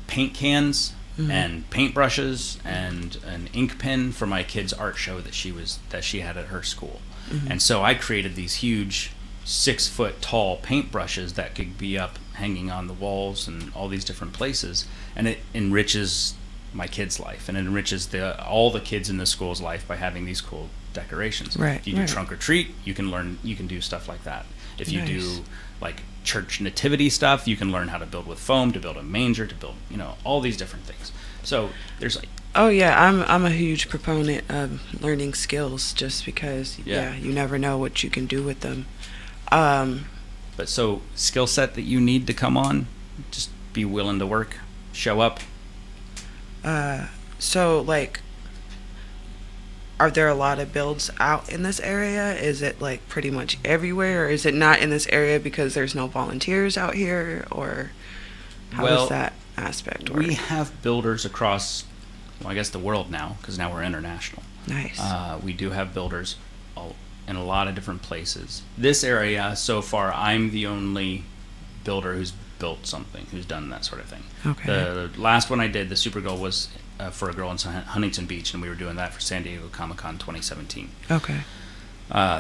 paint cans and paintbrushes and an ink pen for my kid's art show that she had at her school. And so I created these huge 6-foot tall paintbrushes that could be up hanging on the walls and all these different places, and it enriches my kid's life, and it enriches all the kids in the school's life by having these cool decorations. Right. If you do trunk or treat, you can do stuff like that. If you do like church nativity stuff, you can learn how to build with foam, to build a manger, to build all these different things. So there's like, oh yeah, I'm a huge proponent of learning skills, just because you never know what you can do with them. But so skill set that you need to come on, just be willing to work, show up. So, like, are there a lot of builds out in this area? Is it, like, pretty much everywhere? Or is it not in this area because there's no volunteers out here? Or how does that aspect work? We have builders across, well, I guess the world now, because now we're international. Nice. We do have builders in a lot of different places. This area, so far, I'm the only builder who's built something, who's done that sort of thing. Okay. The last one I did, the Supergirl, was for a girl in Huntington Beach, and we were doing that for San Diego Comic-Con 2017. Okay.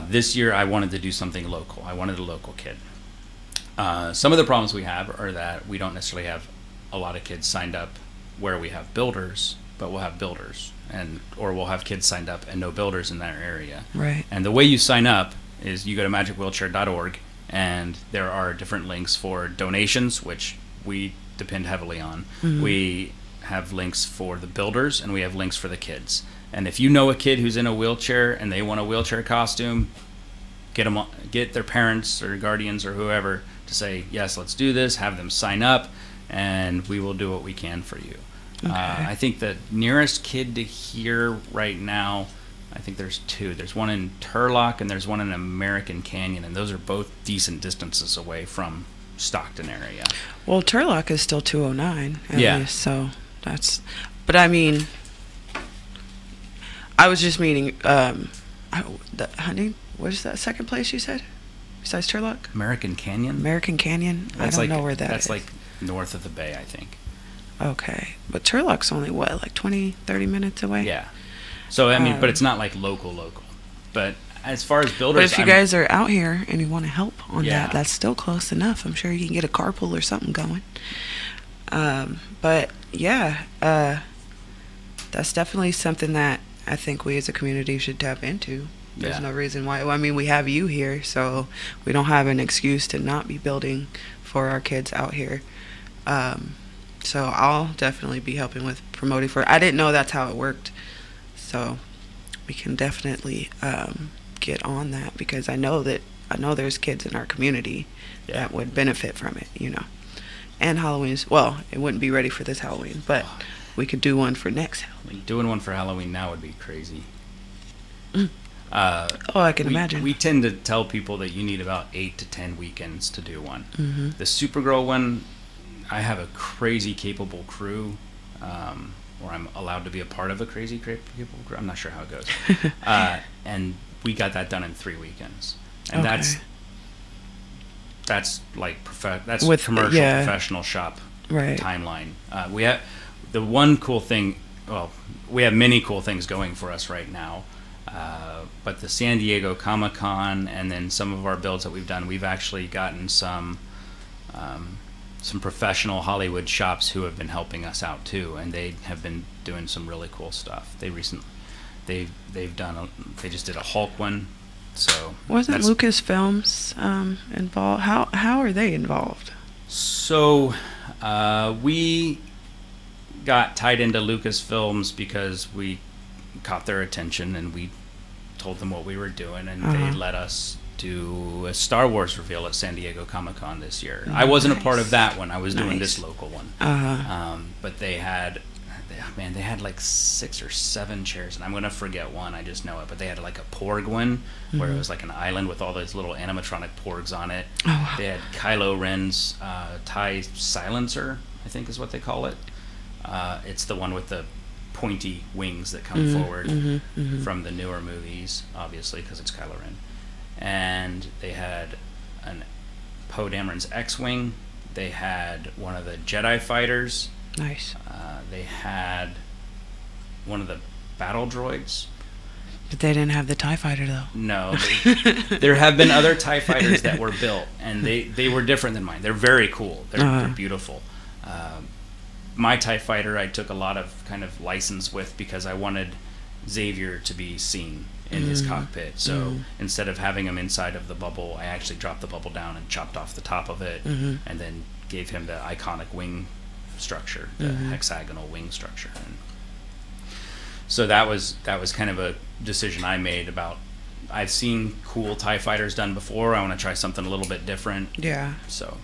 This year, I wanted to do something local. I wanted a local kid. Some of the problems we have are that we don't necessarily have a lot of kids signed up where we have builders, but we'll have builders, or we'll have kids signed up and no builders in that area. Right. And the way you sign up is you go to magicwheelchair.org, and there are different links for donations, which we depend heavily on. Mhm. We have links for the builders, and we have links for the kids. And if you know a kid who's in a wheelchair and they want a wheelchair costume, get their parents or guardians or whoever to say, yes, let's do this, have them sign up, and we will do what we can for you. Okay. I think the nearest kid to here right now, I think there's two. There's one in Turlock and there's one in American Canyon, and those are both decent distances away from Stockton area. Well, Turlock is still 209 at Yeah. least, so that's... But I mean, I was just meaning, what is that second place you said? Besides Turlock? American Canyon? American Canyon? I don't know where that is. That's like north of the bay, I think. Okay. But Turlock's only, what, like 20, 30 minutes away? Yeah. So, I mean, but it's not like local. But as far as builders... But if you guys are out here and you want to help on Yeah. that, that's still close enough. I'm sure you can get a carpool or something going. But, yeah, that's definitely something that I think we as a community should tap into. There's no reason why. Well, I mean, we have you here, so we don't have an excuse to not be building for our kids out here. So I'll definitely be helping with promoting for it. I didn't know that's how it worked. So we can definitely get on that, because I know there's kids in our community that would benefit from it, you know. And Halloween's, well, it wouldn't be ready for this Halloween, but we could do one for next Halloween. Doing one for Halloween now would be crazy. I can imagine. We tend to tell people that you need about 8 to 10 weekends to do one. Mhm. The Supergirl one, I have a crazy capable crew, or I'm allowed to be a part of a crazy capable crew. I'm not sure how it goes. And we got that done in 3 weekends, and that's like that's With, commercial professional shop timeline. We have the one cool thing. Well, we have many cool things going for us right now. But the San Diego Comic-Con and then some of our builds that we've done, we've actually gotten some professional Hollywood shops who have been helping us out too, and they have been doing some really cool stuff. They just did a Hulk one, so wasn't Lucasfilms involved? How are they involved? So we got tied into Lucasfilms because we caught their attention and we told them what we were doing, and they let us do a Star Wars reveal at San Diego Comic-Con this year. I wasn't a part of that one. I was doing this local one. But they had like 6 or 7 chairs, and I'm going to forget one, I just know it, but they had like a Porg one where it was like an island with all those little animatronic Porgs on it. They had Kylo Ren's TIE silencer, I think is what they call it. It's the one with the pointy wings that come forward from the newer movies, obviously, because it's Kylo Ren. And they had an Poe Dameron's X-Wing. They had one of the Jedi fighters. Nice. They had one of the battle droids. But they didn't have the TIE fighter, though. No. There have been other TIE fighters that were built, and they were different than mine. They're very cool. They're beautiful. My TIE fighter I took a lot of kind of license with because I wanted Xavier to be seen in his cockpit. So instead of having him inside of the bubble, I actually dropped the bubble down and chopped off the top of it, and then gave him the iconic wing structure, the hexagonal wing structure. And so that was kind of a decision I made about, I've seen cool TIE fighters done before. I want to try something a little bit different. Yeah. So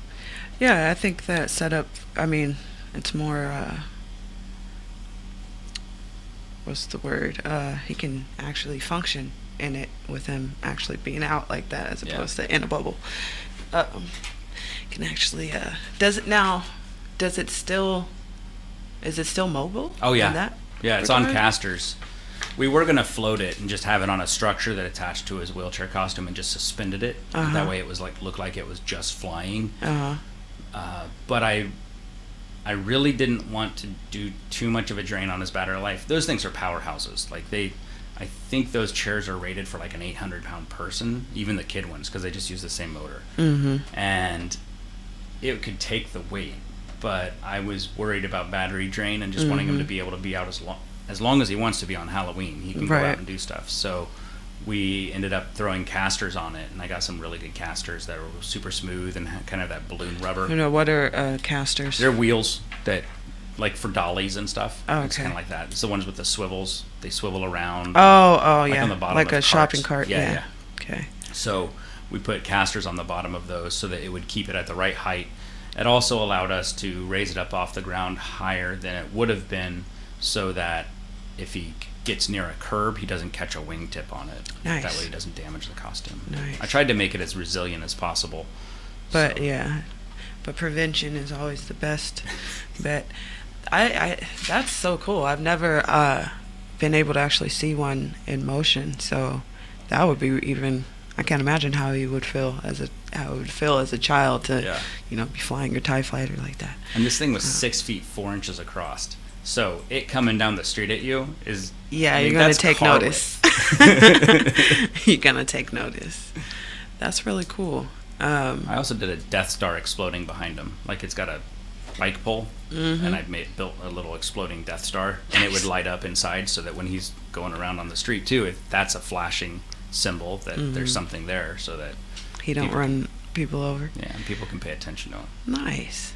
Yeah, I think that setup, I mean, it's more, what's the word? He can actually function in it with him actually being out like that as opposed to in a bubble. Can actually, is it still mobile? Oh, yeah. in that Yeah, it's on regard? casters. We were going to float it and just have it on a structure that attached to his wheelchair costume and just suspended it. That way it was looked like it was just flying. But I really didn't want to do too much of a drain on his battery life. Those things are powerhouses. I think those chairs are rated for like an 800-pound person, even the kid ones, because they just use the same motor. And it could take the weight. But I was worried about battery drain and just wanting him to be able to be out as long as he wants to be on Halloween. He can go out and do stuff. So we ended up throwing casters on it, and I got some really good casters that were super smooth and had kind of that balloon rubber. What are casters? They're wheels that, like for dollies and stuff. Oh, It's kind of like that. It's the ones with the swivels. They swivel around. Oh, like yeah. on the bottom like of a carts. shopping cart. Yeah. Okay. So we put casters on the bottom of those so that it would keep it at the right height. It also allowed us to raise it up off the ground higher than it would have been, so that if he gets near a curb, he doesn't catch a wingtip on it. Nice. That way he doesn't damage the costume. Nice. I tried to make it as resilient as possible. But but prevention is always the best bet. I that's so cool. I've never been able to actually see one in motion, so that would be even. I can't imagine how it would feel as a child to be flying your TIE fighter like that. And this thing was 6 feet 4 inches across, so it coming down the street at you is you're gonna take notice. You're gonna take notice. That's really cool. I also did a Death Star exploding behind him. Like, it's got a bike pole, and I built a little exploding Death Star, and it would light up inside, so that when he's going around on the street too, that's a flashing symbol that there's something there, so that he don't run people over. Yeah, and people can pay attention to him. Nice.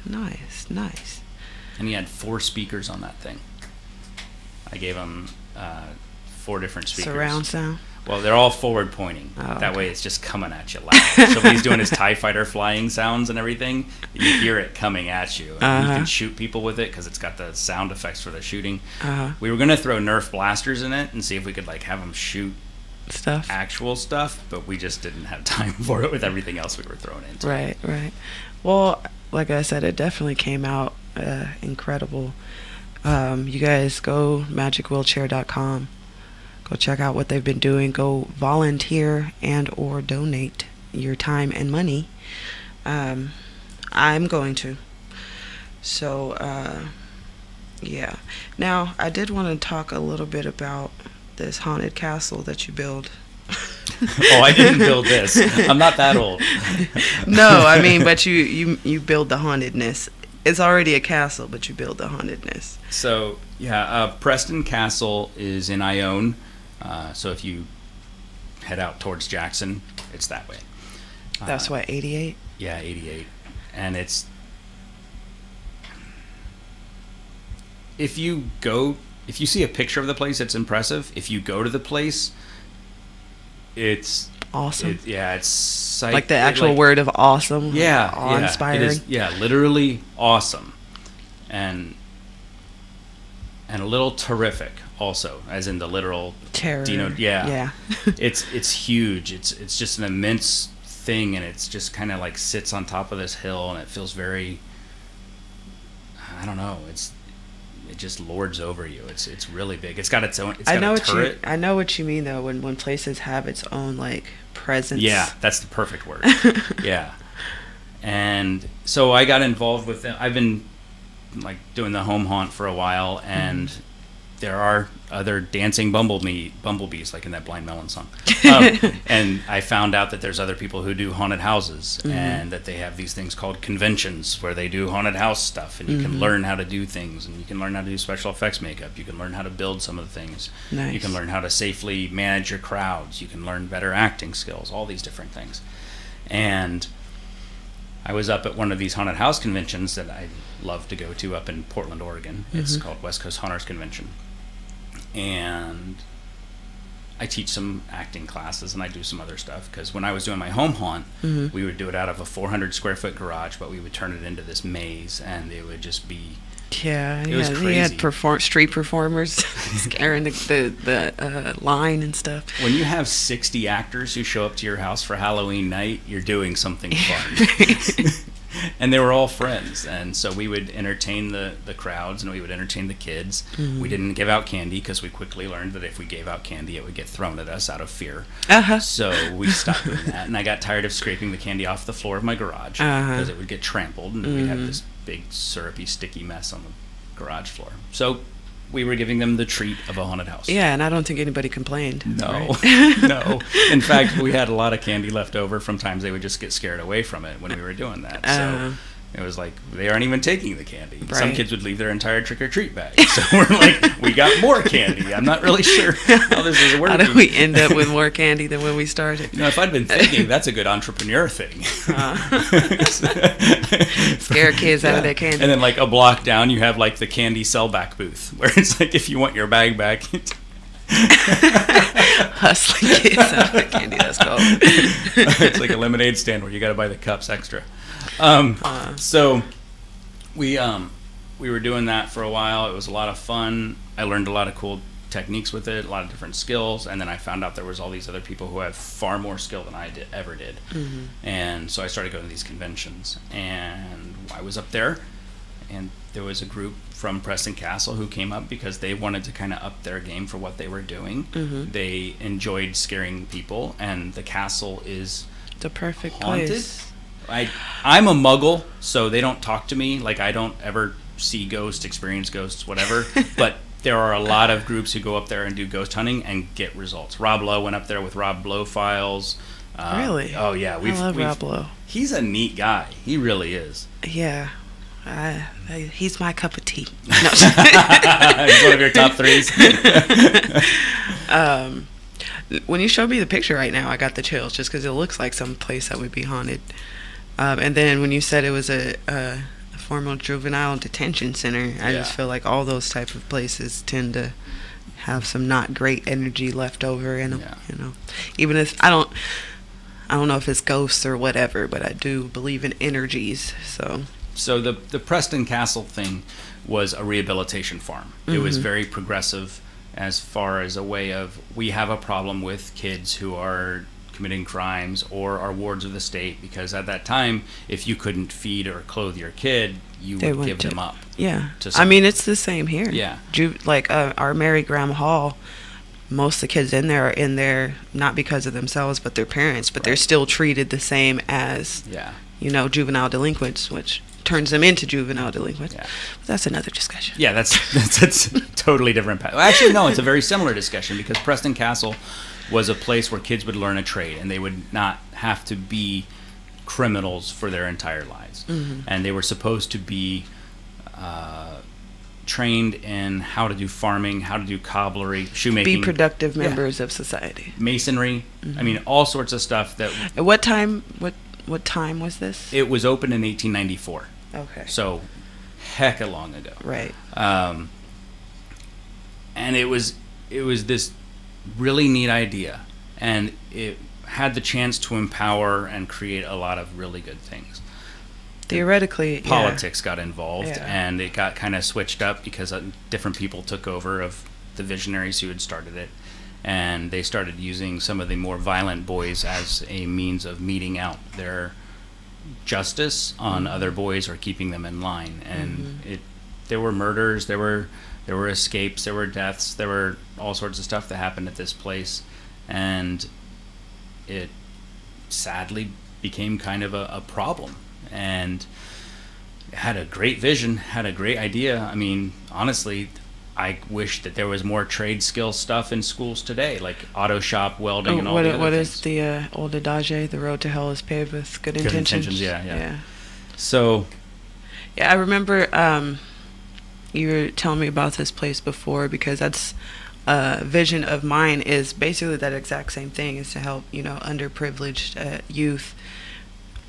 And he had 4 speakers on that thing. I gave him 4 different speakers. Surround sound? Well, they're all forward pointing. That way it's just coming at you loud. So when he's doing his TIE fighter flying sounds and everything, you hear it coming at you. And you can shoot people with it because it's got the sound effects for the shooting. We were going to throw Nerf blasters in it and see if we could have them shoot actual stuff, but we just didn't have time for it with everything else we were throwing into it. Right. Well, like I said, it definitely came out incredible. You guys go magicwheelchair.com. Go check out what they've been doing. Go volunteer and or donate your time and money. I'm going to. So, yeah. Now, I did want to talk a little bit about this haunted castle that you build. Oh, I didn't build this. I'm not that old. No, I mean, but you build the hauntedness. It's already a castle, but you build the hauntedness. So, Preston Castle is in Ione. So if you head out towards Jackson, it's that way. That's what, 88? Yeah, 88. And it's... If you see a picture of the place, it's impressive. If you go to the place, it's... Awesome. It's... Like the actual word of awesome? Yeah. Awe-inspiring? It is, literally awesome. And a little terrific also, as in the literal terror. Yeah. It's huge. It's just an immense thing, and it's just kind of sits on top of this hill, and it feels very, I don't know, it just lords over you. It's really big. It's got its own. It's got a turret. I know what you mean though. When places have its own presence. Yeah, that's the perfect word. Yeah. And so I got involved with them. I've been doing the home haunt for a while, and there are other dancing bumblebees, like in that Blind Melon song. And I found out that there's other people who do haunted houses, and that they have these things called conventions where they do haunted house stuff, and you can learn how to do things, and you can learn how to do special effects makeup. You can learn how to build some of the things. Nice. You can learn how to safely manage your crowds. You can learn better acting skills, all these different things. And I was up at one of these haunted house conventions that I love to go to up in Portland, Oregon. It's called West Coast Haunters Convention. And I teach some acting classes and I do some other stuff, because when I was doing my home haunt, we would do it out of a 400 square foot garage, but we would turn it into this maze, and it would just be Yeah, it was crazy. he had street performers scaring the line and stuff. When you have 60 actors who show up to your house for Halloween night, you're doing something fun. And they were all friends, and so we would entertain the crowds, and we would entertain the kids. We didn't give out candy, because we quickly learned that if we gave out candy, it would get thrown at us out of fear. So we stopped doing that, and I got tired of scraping the candy off the floor of my garage, because it would get trampled, and we'd have this big syrupy sticky mess on the garage floor. So we were giving them the treat of a haunted house. Yeah, and I don't think anybody complained. No, right? No. In fact, we had a lot of candy left over from times they would just get scared away from it when we were doing that. So it was like, they aren't even taking the candy. Right. Some kids would leave their entire trick-or-treat bag. So we're like, we got more candy. I'm not really sure how this is working. How did we end up with more candy than when we started? You know, if I'd been thinking, that's a good entrepreneur thing. Scare kids out of their candy. And then like a block down, you have like the candy sellback booth, where it's like, if you want your bag back... Hustling kids out of the candy, that's cool. It's like a lemonade stand where you got to buy the cups extra. So we were doing that for a while. It was a lot of fun. I learned a lot of cool techniques with it, a lot of different skills, and then I found out there was all these other people who have far more skill than I ever did. And so I started going to these conventions, and I was up there, and there was a group from Preston Castle who came up because they wanted to kind of up their game for what they were doing. They enjoyed scaring people, and the castle is the perfect haunted. place. I'm a muggle, so they don't talk to me. Like, I don't ever see ghosts, experience ghosts, whatever. But there are a lot of groups who go up there and do ghost hunting and get results. Rob Lowe went up there with Rob Lowe files. Really? Oh, yeah. I love Rob Lowe. He's a neat guy. He really is. Yeah. He's my cup of tea. No. He's one of your top threes. When you showed me the picture right now, I got the chills just because it looks like some place that would be haunted. And then when you said it was a former juvenile detention center, I just feel like all those type of places tend to have some not great energy left over in them. You know, even if I don't know if it's ghosts or whatever, but I do believe in energies. So the Preston Castle thing was a rehabilitation farm. It was very progressive as far as a way of, we have a problem with kids who are committing crimes or are wards of the state, because at that time, if you couldn't feed or clothe your kid, you would give them up. Yeah. I mean, it's the same here. Yeah. Like our Mary Graham Hall, most of the kids in there are in there not because of themselves but their parents, but they're still treated the same as juvenile delinquents, which turns them into juvenile delinquents. But that's another discussion. Yeah, that's totally different. Actually, no, it's a very similar discussion, because Preston Castle was a place where kids would learn a trade, and they would not have to be criminals for their entire lives. And they were supposed to be trained in how to do farming, how to do cobblery, shoemaking. Be productive members of society. Masonry. I mean, all sorts of stuff that... At what time was this? It was opened in 1894. Okay. So, hecka long ago. Right. And it was this really neat idea, and it had the chance to empower and create a lot of really good things. Theoretically, politics got involved, and it got kind of switched up because different people took over of the visionaries who had started it, and they started using some of the more violent boys as a means of meting out their justice on other boys or keeping them in line. And there were murders, there were escapes, there were deaths, there were all sorts of stuff that happened at this place, and it sadly became kind of a problem. And had a great vision, had a great idea. I mean, honestly, I wish that there was more trade skill stuff in schools today, like auto shop, welding, and all the other What things. is the old adage? The road to hell is paved with good intentions. Yeah. So, I remember you were telling me about this place before, because that's a vision of mine, is basically that exact same thing, is to help underprivileged youth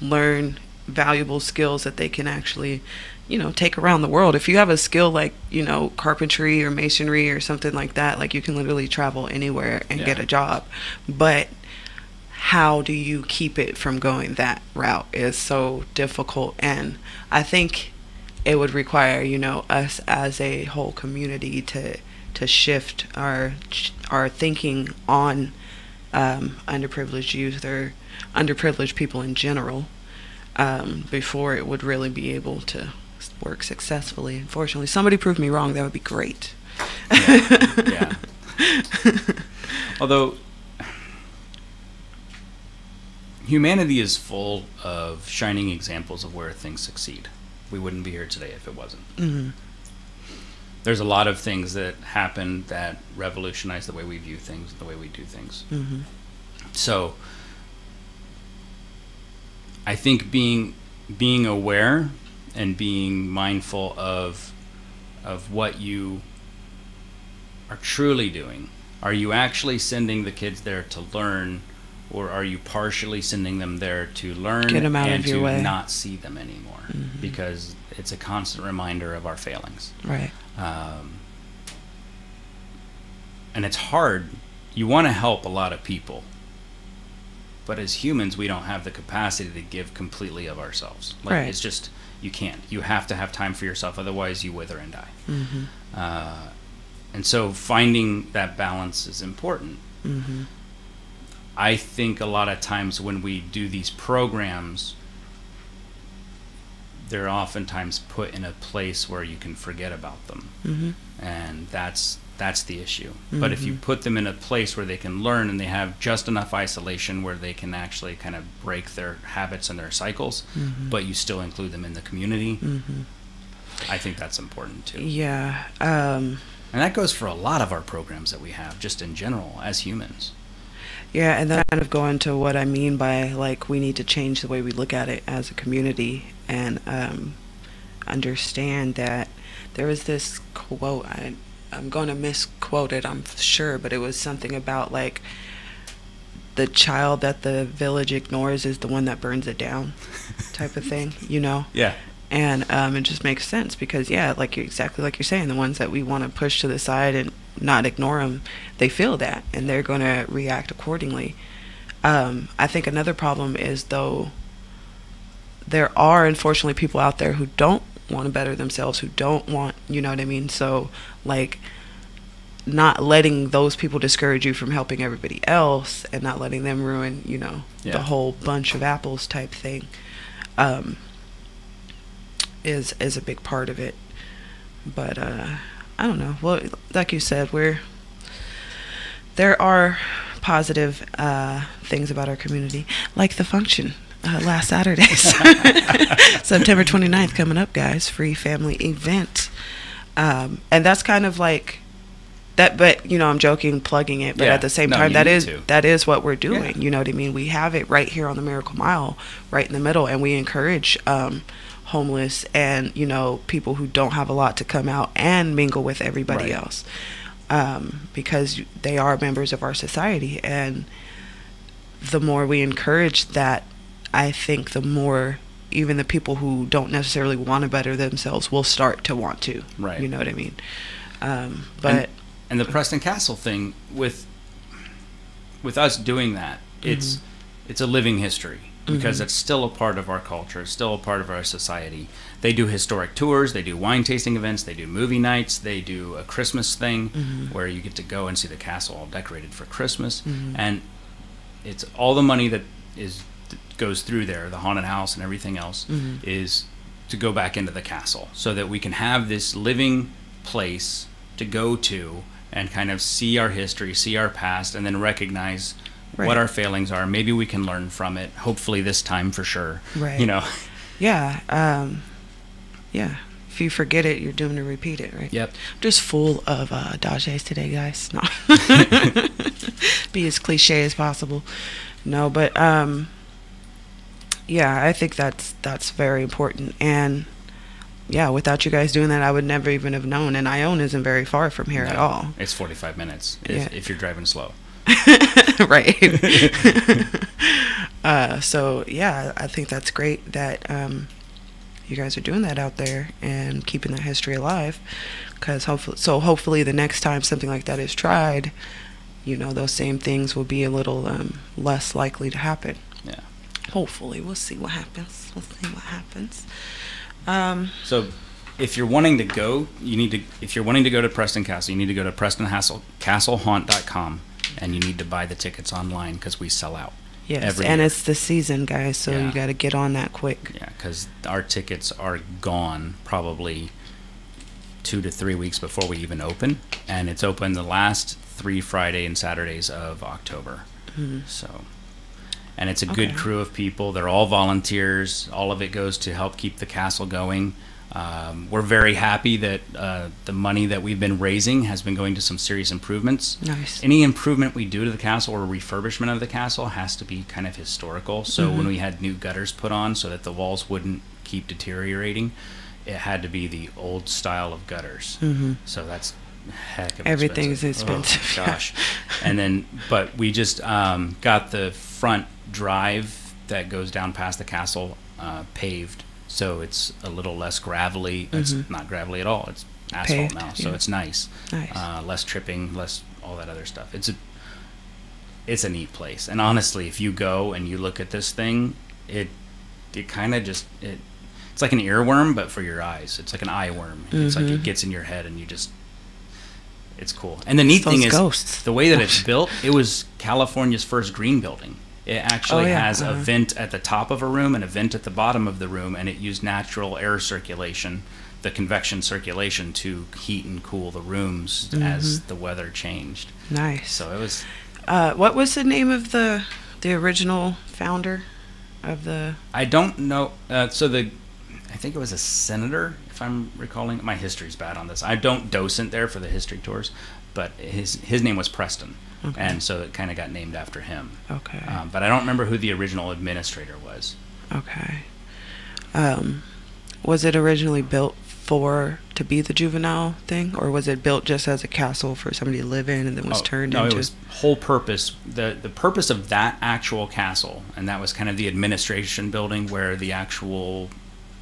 learn valuable skills that they can actually take around the world. If you have a skill like, carpentry or masonry or something like that, like you can literally travel anywhere and get a job. But how do you keep it from going that route is so difficult. And I think it would require, us as a whole community to shift our thinking on underprivileged youth or underprivileged people in general before it would really be able to work successfully. Unfortunately, somebody prove me wrong. That would be great. Yeah. Although humanity is full of shining examples of where things succeed. We wouldn't be here today if it wasn't. Mm-hmm. There's a lot of things that happen that revolutionize the way we view things, the way we do things. Mm-hmm. So I think being aware and being mindful of what you are truly doing. Are you actually sending the kids there to learn, or are you partially sending them there to learn Get them out and of your to way. not see them anymore? Mm-hmm. Because it's a constant reminder of our failings. Right. And it's hard. You want to help a lot of people, but as humans, we don't have the capacity to give completely of ourselves. Like, right. It's just, you can't. You have to have time for yourself, otherwise you wither and die. Mm-hmm. And so finding that balance is important. Mm-hmm. I think a lot of times when we do these programs, they're oftentimes put in a place where you can forget about them. Mm-hmm. And that's the issue. Mm-hmm. But if you put them in a place where they can learn and they have just enough isolation where they can actually kind of break their habits and their cycles, mm-hmm. but you still include them in the community, mm-hmm. I think that's important too. Yeah. And that goes for a lot of our programs that we have, just in general, as humans. Yeah, and then kind of go into what I mean by, like, we need to change the way we look at it as a community and understand that there was this quote, I'm going to misquote it, I'm sure, but it was something about, like, the child that the village ignores is the one that burns it down type of thing, Yeah. And it just makes sense because, yeah, exactly like you're saying, the ones that we want to push to the side and not ignore them, they feel that, and they're going to react accordingly. I think another problem is, though, there are, unfortunately, people out there who don't want to better themselves, who don't want, you know what I mean? So, like, not letting those people discourage you from helping everybody else and not letting them ruin, the whole bunch of apples type thing. Is a big part of it. But I don't know. Well, like you said, there are positive things about our community, like the function last Saturday. September 29th coming up, guys. Free family event. And that's kind of like that, but I'm joking, plugging it, but at the same time, that is what we're doing. Yeah. You know what I mean? We have it right here on the Miracle Mile, right in the middle, and we encourage homeless and people who don't have a lot to come out and mingle with everybody else, because they are members of our society, and the more we encourage that, I think the more even the people who don't necessarily want to better themselves will start to want to. Right. You know what I mean? But and the Preston Castle thing, with us doing that, it's a living history. Because it's still a part of our culture, it's still a part of our society. They do historic tours, they do wine tasting events, they do movie nights, they do a Christmas thing where you get to go and see the castle all decorated for Christmas. And it's all the money that goes through there, the haunted house and everything else, is to go back into the castle so that we can have this living place to go to and kind of see our history, see our past, and then recognize what our failings are. Maybe we can learn from it. Hopefully this time for sure. Right. Yeah. Yeah. If you forget it, you're doomed to repeat it, right? Yep. Just full of dages today, guys. No. Be as cliche as possible. No, but yeah, I think that's very important. And yeah, without you guys doing that, I would never even have known. And Ione isn't very far from here at all. It's 45 minutes if you're driving slow. Right. So yeah, I think that's great that you you guys are doing that out there and keeping that history alive. Because hopefully the next time something like that is tried, you know, those same things will be a little less likely to happen. Yeah. Hopefully. We'll see what happens. So if you're wanting to go, if you're wanting to go to Preston Castle, you need to go to PrestonCastleHaunt.com, and you need to buy the tickets online because we sell out. Yes, and year. it's the season, guys, so you got to get on that quick. Yeah, because our tickets are gone probably 2 to 3 weeks before we even open, and it's open the last 3 Friday and Saturdays of October. So, and it's a good crew of people. They're all volunteers. All of it goes to help keep the castle going. We're very happy that the money that we've been raising has been going to some serious improvements. Nice. Any improvement we do to the castle or refurbishment of the castle has to be kind of historical. So when we had new gutters put on so that the walls wouldn't keep deteriorating, it had to be the old style of gutters. So that's heck of everything's expensive. Oh, gosh. And then, but we just got the front drive that goes down past the castle paved. So it's a little less gravelly. It's not gravelly at all. It's asphalt Paved, now, so it's nice. Nice. Less tripping, less all that other stuff. It's a neat place. And honestly, if you go and you look at this thing, it kind of just it's like an earworm, but for your eyes. It's like an eye worm. It's like it gets in your head, and you just it's cool. And the neat thing is the way that it's built. It was California's first green building. It actually has a vent at the top of a room and a vent at the bottom of the room, and it used natural air circulation, the convection circulation, to heat and cool the rooms as the weather changed. Nice. So it was... what was the name of the original founder of the... I don't know. I think it was a senator, if I'm recalling. My history's bad on this. I don't docent there for the history tours, but his name was Preston. Okay. And so it kind of got named after him. Okay. But I don't remember who the original administrator was. Okay. Was it originally built to be the juvenile thing, or was it built just as a castle for somebody to live in and then was turned into... No, it was whole purpose. The purpose of that actual castle, and that was kind of the administration building where the actual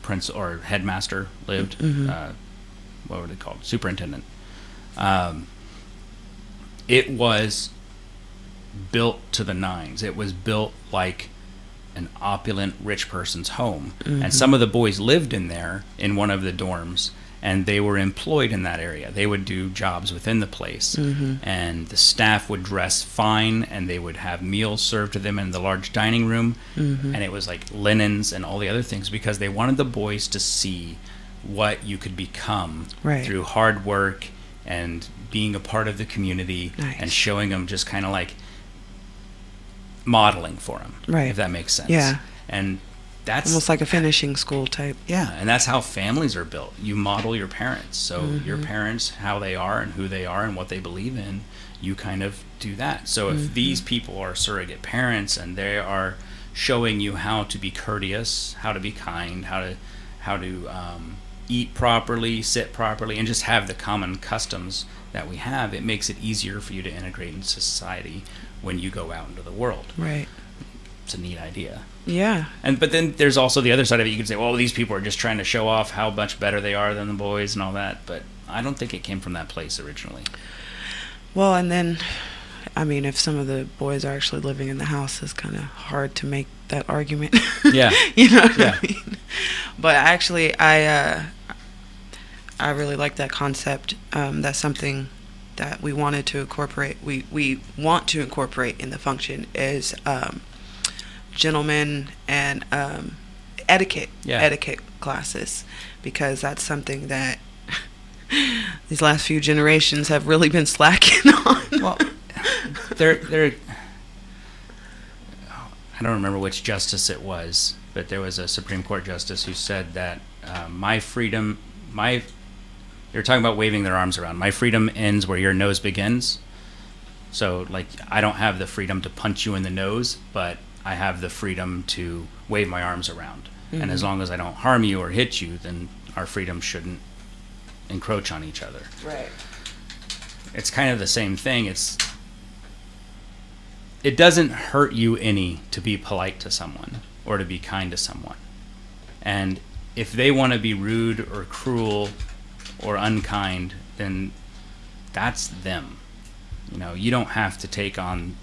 prince or headmaster lived. What were they called? Superintendent. It was built to the nines. It was built like an opulent rich person's home. And some of the boys lived in there in one of the dorms, and they were employed in that area. They would do jobs within the place. And the staff would dress fine, and they would have meals served to them in the large dining room. And it was like linens and all the other things, because they wanted the boys to see what you could become through hard work and being a part of the community, and showing them, just kind of like modeling for them, if that makes sense. Yeah. And that's almost like a finishing school type. Yeah, and that's how families are built. You model your parents. So your parents, how they are and who they are and what they believe in, you kind of do that. So if these people are surrogate parents and they are showing you how to be courteous, how to be kind, how to eat properly, sit properly, and just have the common customs that we have, it makes it easier for you to integrate into society when you go out into the world. Right. It's a neat idea. Yeah. But then there's also the other side of it. You could say, well, these people are just trying to show off how much better they are than the boys and all that. But I don't think it came from that place originally. Well, and then, I mean, if some of the boys are actually living in the house, it's kind of hard to make that argument. Yeah. You know what I mean? But actually, I really like that concept. That's something that we wanted to incorporate. We want to incorporate in the function is gentlemen and etiquette classes, because that's something that these last few generations have really been slacking on. Well, I don't remember which justice it was, but there was a Supreme Court justice who said that they're talking about waving their arms around. My freedom ends where your nose begins. So, like, I don't have the freedom to punch you in the nose, but I have the freedom to wave my arms around. And as long as I don't harm you or hit you, then our freedom shouldn't encroach on each other. Right. It's kind of the same thing. It doesn't hurt you any to be polite to someone or to be kind to someone. And if they want to be rude or cruel or unkind, then that's them. You know, you don't have to take on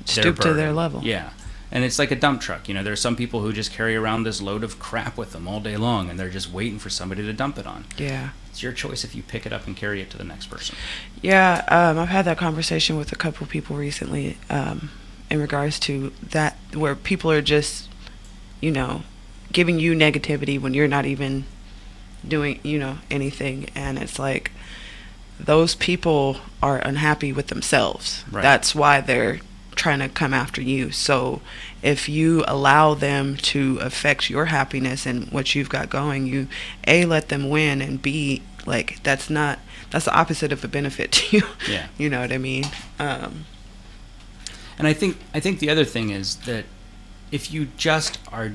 stoop to their level. Yeah. And it's like a dump truck. You know, there's some people who just carry around this load of crap with them all day long, and they're just waiting for somebody to dump it on. Yeah. It's your choice if you pick it up and carry it to the next person. Yeah, I've had that conversation with a couple of people recently in regards to that, where people are just, you know, giving you negativity when you're not even doing, you know, anything. And it's like, those people are unhappy with themselves. Right. That's why they're trying to come after you. So if you allow them to affect your happiness and what you've got going, you A, let them win, and B, like, that's the opposite of a benefit to you. Yeah. You know what I mean? And I think the other thing is that if you just are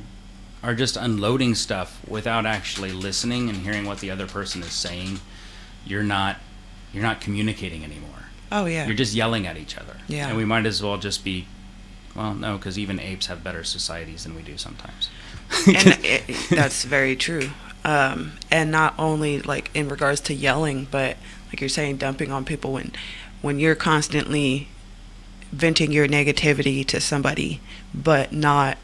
just unloading stuff without actually listening and hearing what the other person is saying, you're not communicating anymore. Oh, yeah. You're just yelling at each other. Yeah. And we might as well just be, well, no, because even apes have better societies than we do sometimes. And that's very true. And not only like in regards to yelling, but like you're saying, dumping on people when you're constantly venting your negativity to somebody, but not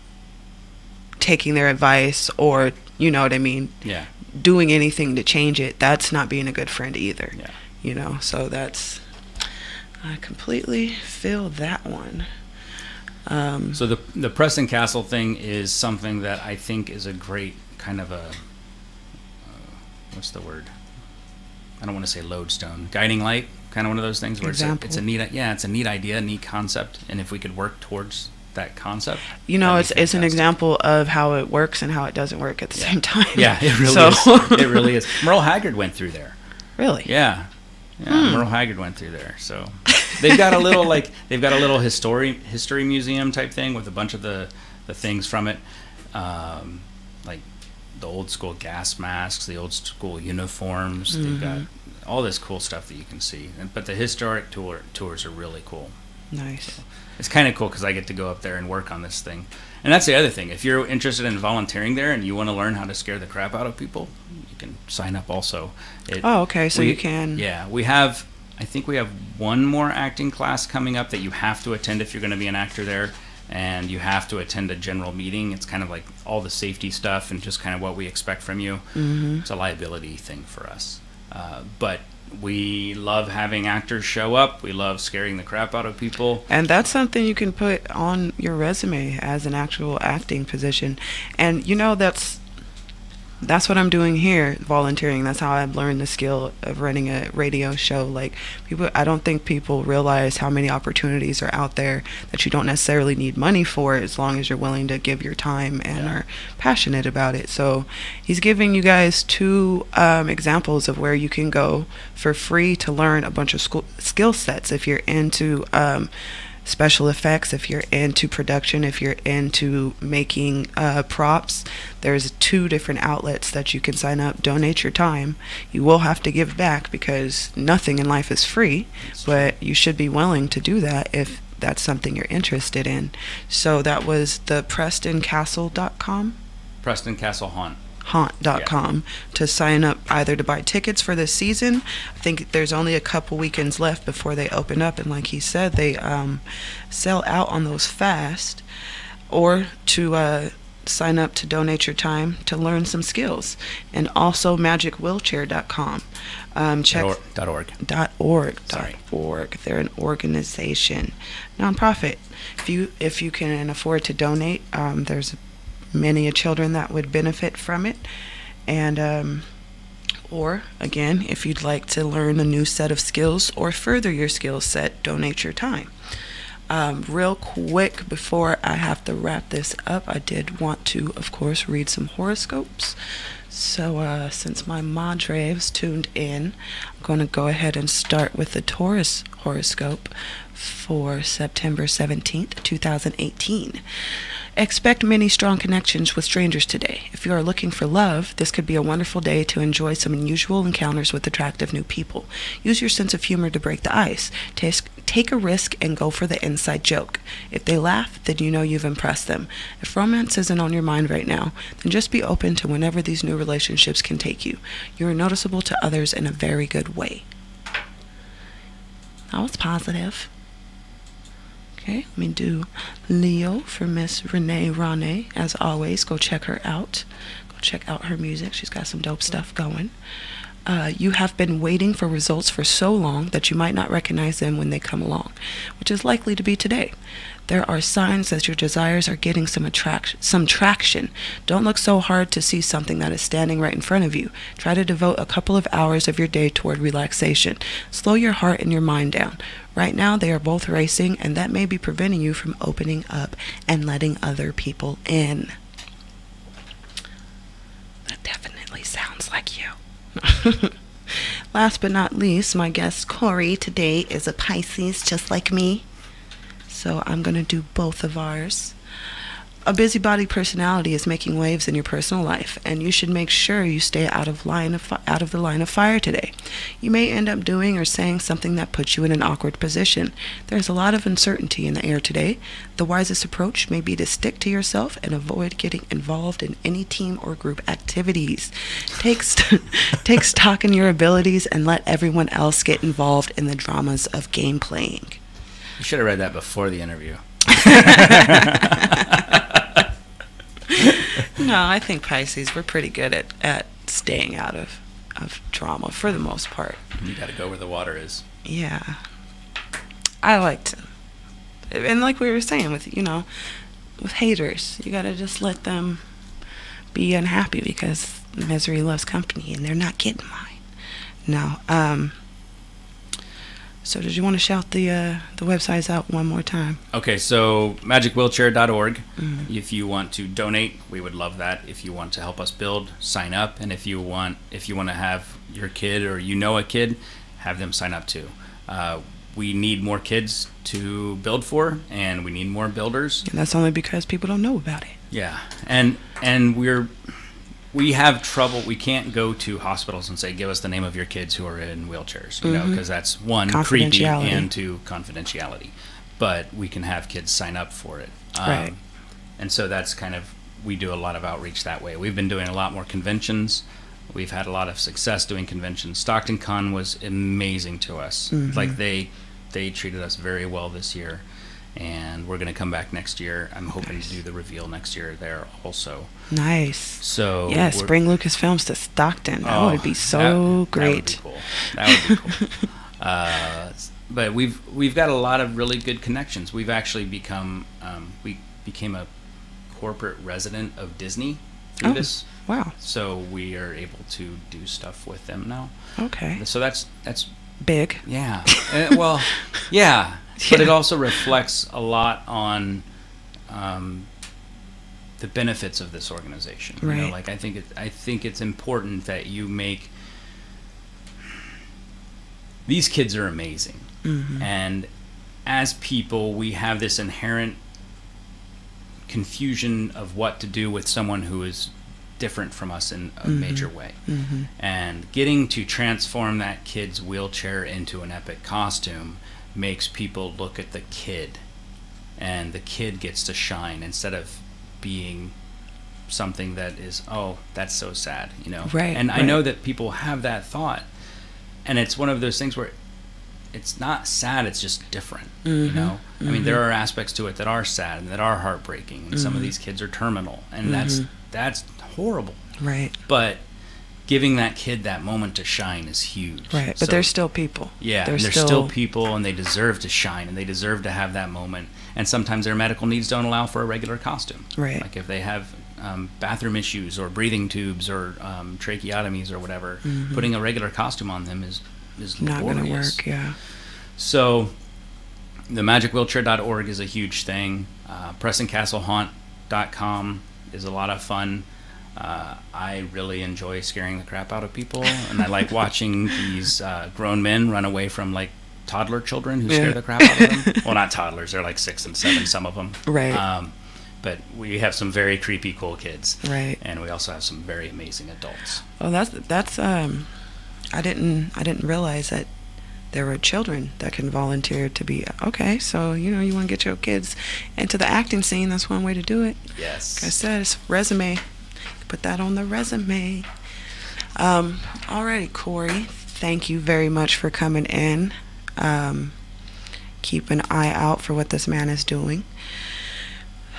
taking their advice, or, you know what I mean? Yeah. Doing anything to change it, that's not being a good friend either. Yeah. You know, so I completely feel that one. So the Preston Castle thing is something that I think is a great kind of a, what's the word? I don't want to say lodestone, guiding light, kind of one of those things where it's a neat idea, neat concept, and if we could work towards that concept, you know, it's an example of how it works and how it doesn't work at the same time. Yeah, it really is. It really is. Merle Haggard went through there. Really? Yeah. Merle Haggard went through there. So they've got a little history museum type thing with a bunch of the things from it, like the old school gas masks, the old school uniforms. They've got all this cool stuff that you can see. But the historic tours are really cool. Nice. So it's kind of cool because I get to go up there and work on this thing. And that's the other thing. If you're interested in volunteering there and you want to learn how to scare the crap out of people, you can sign up also. Okay, so you can. Yeah, I think we have one more acting class coming up that you have to attend if you're going to be an actor there, and you have to attend a general meeting. It's kind of like all the safety stuff and just kind of what we expect from you. It's a liability thing for us. But we love having actors show up. We love scaring the crap out of people. And that's something you can put on your resume as an actual acting position. And, you know, that's what I'm doing here, volunteering. That's how I've learned the skill of running a radio show. Like, I don't think people realize how many opportunities are out there that you don't necessarily need money for, as long as you're willing to give your time and are passionate about it. So he's giving you guys 2 examples of where you can go for free to learn a bunch of skill sets. If you're into special effects, if you're into production, if you're into making props, there's 2 different outlets that you can sign up. Donate your time. You will have to give back because nothing in life is free, but you should be willing to do that if that's something you're interested in. So that was the PrestonCastle.com? Preston Castle Haunt.com to sign up, either to buy tickets for this season. I think there's only a couple weekends left before they open up, and like he said, they sell out on those fast, or to sign up to donate your time to learn some skills. And also magicwheelchair.com. Check .org. They're an organization, nonprofit. If you can afford to donate, there's many children that would benefit from it. And or again, if you'd like to learn a new set of skills or further your skill set, donate your time. Real quick before I have to wrap this up, I did want to, of course, read some horoscopes. So since my madres tuned in, I'm going to go ahead and start with the Taurus horoscope for September 17th, 2018. Expect many strong connections with strangers today. If you are looking for love, this could be a wonderful day to enjoy some unusual encounters with attractive new people. Use your sense of humor to break the ice. Take Take a risk and go for the inside joke. If they laugh, then you know you've impressed them. If romance isn't on your mind right now, then just be open to whenever these new relationships can take you. You are noticeable to others in a very good way. That was positive. Okay, let me do Leo for Miss Renee Rane. As always, go check her out. Go check out her music. She's got some dope stuff going. You have been waiting for results for so long that you might not recognize them when they come along, which is likely to be today. There are signs that your desires are getting some traction. Don't look so hard to see something that is standing right in front of you. Try to devote a couple of hours of your day toward relaxation. Slow your heart and your mind down. Right now, they are both racing, and that may be preventing you from opening up and letting other people in. That definitely sounds like you. Last but not least, my guest Corey today is a Pisces just like me. So I'm going to do both of ours. A busybody personality is making waves in your personal life, and you should make sure you stay out of the line of fire today. You may end up doing or saying something that puts you in an awkward position. There's a lot of uncertainty in the air today. The wisest approach may be to stick to yourself and avoid getting involved in any team or group activities. Take stock in your abilities and let everyone else get involved in the dramas of game playing. You should have read that before the interview. No, I think Pisces, we're pretty good at staying out of drama for the most part. You got to go where the water is. Yeah. I like to. And like we were saying with haters, you got to just let them be unhappy because misery loves company and they're not getting mine. No. So did you want to shout the websites out one more time? Okay, so magicwheelchair.org. If you want to donate, we would love that. If you want to help us build, sign up. And if you want to have your kid or a kid, have them sign up too. We need more kids to build for, and we need more builders. And that's only because people don't know about it. Yeah, and we have trouble. We can't go to hospitals and say, give us the name of your kids who are in wheelchairs, because that's one, creepy, and two, confidentiality. But we can have kids sign up for it. Right. And so that's we do a lot of outreach that way. We've been doing a lot more conventions. We've had a lot of success doing conventions. Stockton Con was amazing to us. Like they treated us very well this year. And we're going to come back next year. I'm hoping to do the reveal next year there also. Nice. So yes, bring Lucasfilms to Stockton. That would be so great. That would be cool. But we've got a lot of really good connections. We've actually become we became a corporate resident of Disney through this. Wow. So we are able to do stuff with them now. Okay. So that's big. Yeah. Well, yeah. But it also reflects a lot on the benefits of this organization. Right. You know, like I think it's important that you make these kids are amazing, and as people, we have this inherent confusion of what to do with someone who is different from us in a major way. And getting to transform that kid's wheelchair into an epic costume makes people look at the kid, and the kid gets to shine instead of being something that is, oh, that's so sad, Right. And I know that people have that thought, and it's one of those things where it's not sad, it's just different, I mean, there are aspects to it that are sad and that are heartbreaking, and some of these kids are terminal, and that's horrible. Right. But giving that kid that moment to shine is huge. Right, but they're still people. Yeah, they're still people, and they deserve to shine, and they deserve to have that moment. And sometimes their medical needs don't allow for a regular costume. Right. Like if they have bathroom issues or breathing tubes or tracheotomies or whatever, putting a regular costume on them is not going to laborious. work, yeah. So the magicwheelchair.org is a huge thing. PrestonCastleHaunt.com is a lot of fun. I really enjoy scaring the crap out of people, and I like watching these grown men run away from like toddler children who scare the crap out of them. Well, not toddlers; they're like 6 and 7, some of them. Right. But we have some very creepy, cool kids. Right. And we also have some very amazing adults. Oh, that's I didn't realize that there are children that can volunteer to be, okay, so, you know, you want to get your kids into the acting scene, that's one way to do it. Yes. Like I said, it's resume. Put that on the resume. Alrighty, Corey, thank you very much for coming in. Keep an eye out for what this man is doing.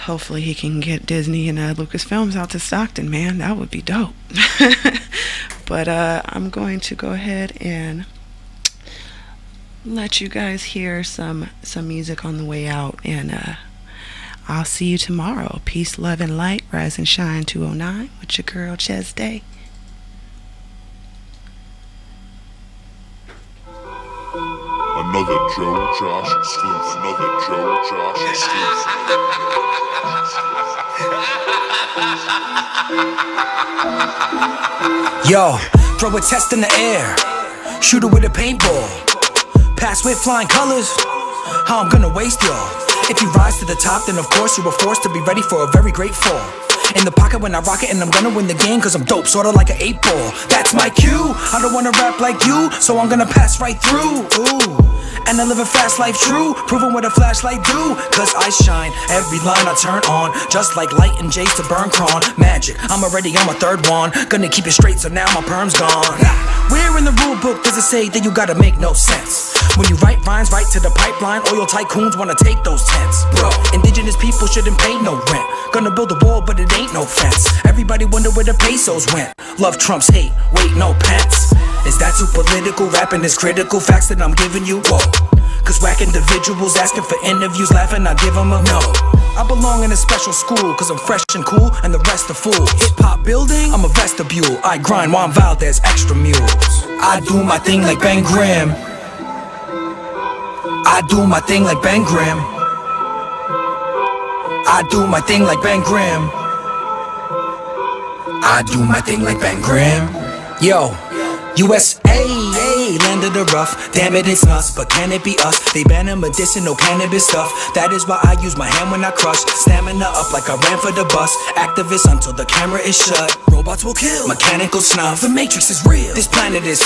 Hopefully he can get Disney and Lucasfilms out to Stockton, man. That would be dope. But I'm going to go ahead and let you guys hear some music on the way out, and I'll see you tomorrow. Peace, love, and light. Rise and shine 209 with your girl Ches Day. Another Joe Josh exclusive. Another Joe Josh exclusive. Yo, throw a test in the air, shoot it with a paintball, pass with flying colors. How I'm gonna waste y'all. If you rise to the top, then of course you were forced to be ready for a very great fall. In the pocket when I rock it, and I'm gonna win the game, cause I'm dope, sorta like an 8-ball. That's my cue, I don't wanna rap like you, so I'm gonna pass right through. Ooh. And I live a fast life true, proving what a flashlight do. Cause I shine, every line I turn on, just like light and J's to burn cron. Magic, I'm already on my third one, gonna keep it straight so now my perm's gone. Where in the rule book does it say that you gotta make no sense? When you write rhymes right to the pipeline, oil tycoons wanna take those tents. Bro, indigenous people shouldn't pay no rent. Gonna build a wall but it ain't no fence. Everybody wonder where the pesos went. Love trumps hate, wait no pence. Is that too political? Rapping is critical, facts that I'm giving you, whoa. Cause whack individuals asking for interviews, laughing, I give them a no. I belong in a special school, cause I'm fresh and cool, and the rest are fools. Hip-hop building, I'm a vestibule. I grind Juan Valdez, extra mules. I do my thing like Ben Grimm. I do my thing like Ben Grimm. I do my thing like Ben Grimm. I do my thing like Ben Grimm. Yo, USA, land of the rough. Damn it, it's nuts, but can it be us? They ban medicinal cannabis stuff. That is why I use my hand when I crush. Stamina up like I ran for the bus. Activist until the camera is shut. Robots will kill, mechanical snuff. The Matrix is real, this planet is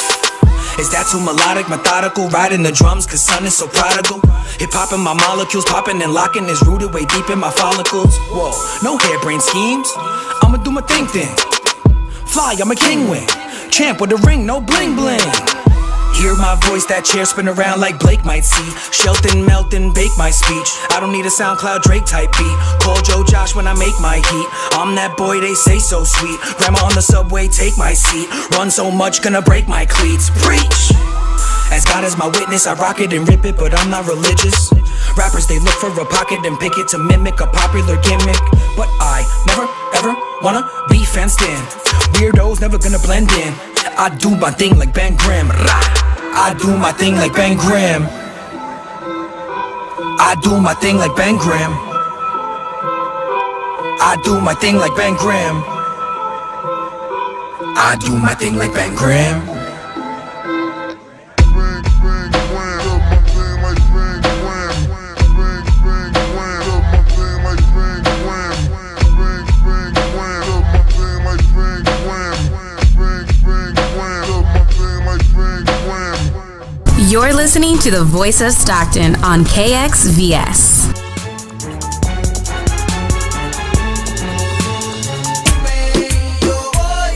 that too melodic, methodical? Riding the drums cause sun is so prodigal. Hip-hop and my molecules popping and locking is rooted way deep in my follicles. Whoa, no harebrained schemes, I'ma do my thing. Fly, I'm a king wing. Champ with a ring, no bling bling. Hear my voice, that chair spin around like Blake might see. Shelton, Melton, bake my speech. I don't need a SoundCloud Drake type beat. Call Joe Josh when I make my heat. I'm that boy they say so sweet. Grandma on the subway, take my seat. Run so much, gonna break my cleats. Preach! As God is my witness, I rock it and rip it, but I'm not religious. Rappers, they look for a pocket and pick it to mimic a popular gimmick. But I never, ever wanna be fenced in. Weirdos never gonna blend in. I do my thing like Ben Grimm. I do my thing like Ben Grimm. I do my thing like Ben Grimm. I do my thing like Ben Grimm. I do my thing like Ben Grimm. You're listening to the Voice of Stockton on KXVS.